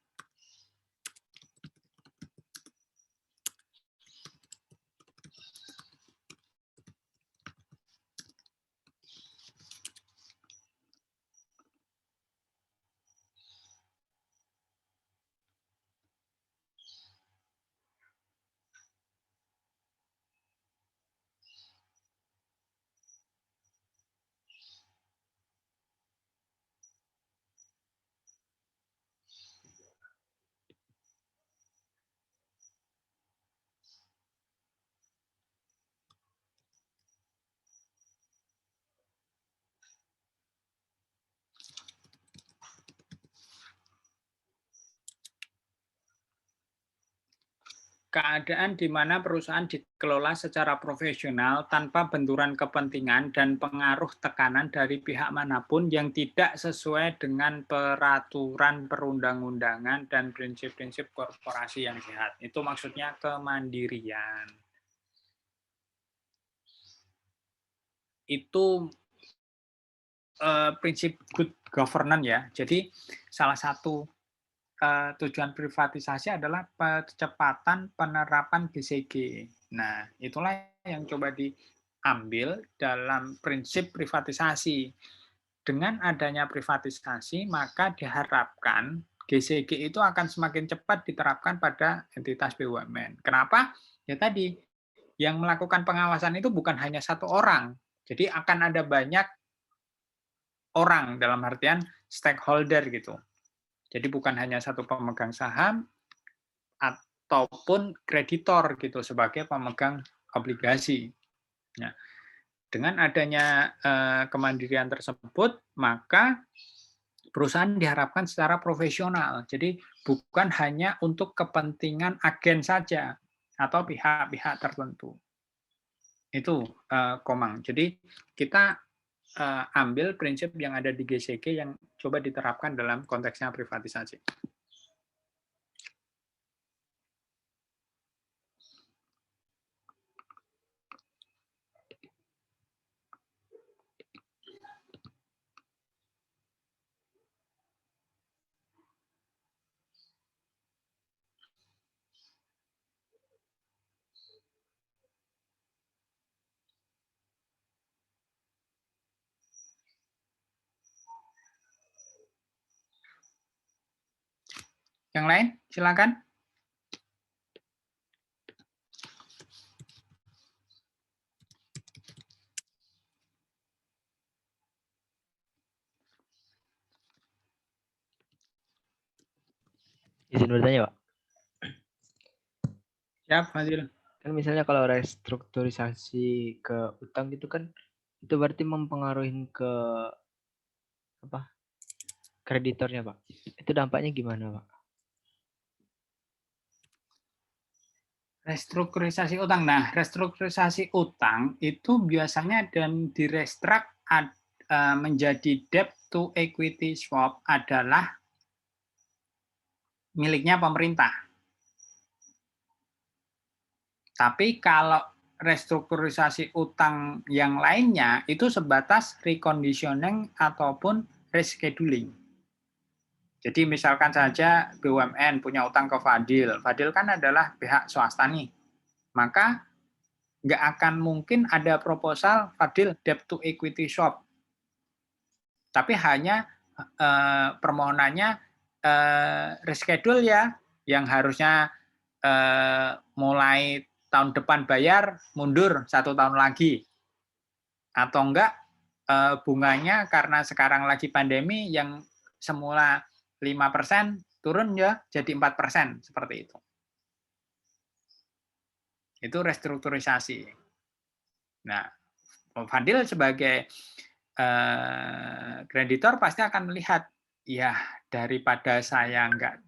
Keadaan di mana perusahaan dikelola secara profesional tanpa benturan kepentingan dan pengaruh tekanan dari pihak manapun yang tidak sesuai dengan peraturan perundang-undangan dan prinsip-prinsip korporasi yang sehat. Itu maksudnya kemandirian. Itu prinsip good governance ya. Jadi salah satu tujuan privatisasi adalah percepatan penerapan GCG. Nah, itulah yang coba diambil dalam prinsip privatisasi. Dengan adanya privatisasi, maka diharapkan GCG itu akan semakin cepat diterapkan pada entitas BUMN. Kenapa? Ya tadi, yang melakukan pengawasan itu bukan hanya satu orang. Jadi akan ada banyak orang, dalam artian stakeholder gitu. Jadi bukan hanya satu pemegang saham ataupun kreditor gitu sebagai pemegang obligasi. Nah, dengan adanya kemandirian tersebut, maka perusahaan diharapkan secara profesional. Jadi bukan hanya untuk kepentingan agen saja atau pihak-pihak tertentu. Itu Komang. Jadi kita ambil prinsip yang ada di GCG yang coba diterapkan dalam konteksnya privatisasi. Yang lain, silakan. Izin bertanya, Pak. Siap, Fadil. Kan misalnya kalau restrukturisasi ke utang gitu kan, itu berarti mempengaruhi ke apa? Kreditornya, Pak. Itu dampaknya gimana, Pak? Restrukturisasi utang. Nah, restrukturisasi utang itu biasanya dan direstrak menjadi debt to equity swap adalah miliknya pemerintah. Tapi kalau restrukturisasi utang yang lainnya itu sebatas reconditioning ataupun rescheduling. Jadi misalkan saja BUMN punya utang ke Fadil. Fadil kan adalah pihak swasta nih. Maka nggak akan mungkin ada proposal Fadil debt to equity swap. Tapi hanya permohonannya reschedule ya, yang harusnya mulai tahun depan bayar mundur 1 tahun lagi. Atau enggak bunganya karena sekarang lagi pandemi yang semula 5% turun ya jadi 4%, seperti itu. Itu restrukturisasi. Nah, Fadil sebagai kreditor pasti akan melihat, ya daripada saya enggak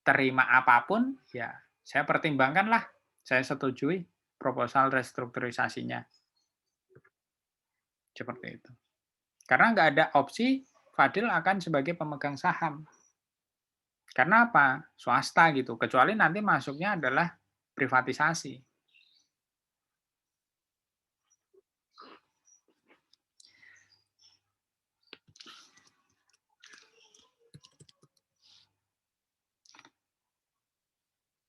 terima apapun, ya saya pertimbangkanlah, saya setujui proposal restrukturisasinya. Seperti itu. Karena nggak ada opsi Fadil akan sebagai pemegang saham. Karena apa? Swasta gitu. Kecuali nanti masuknya adalah privatisasi.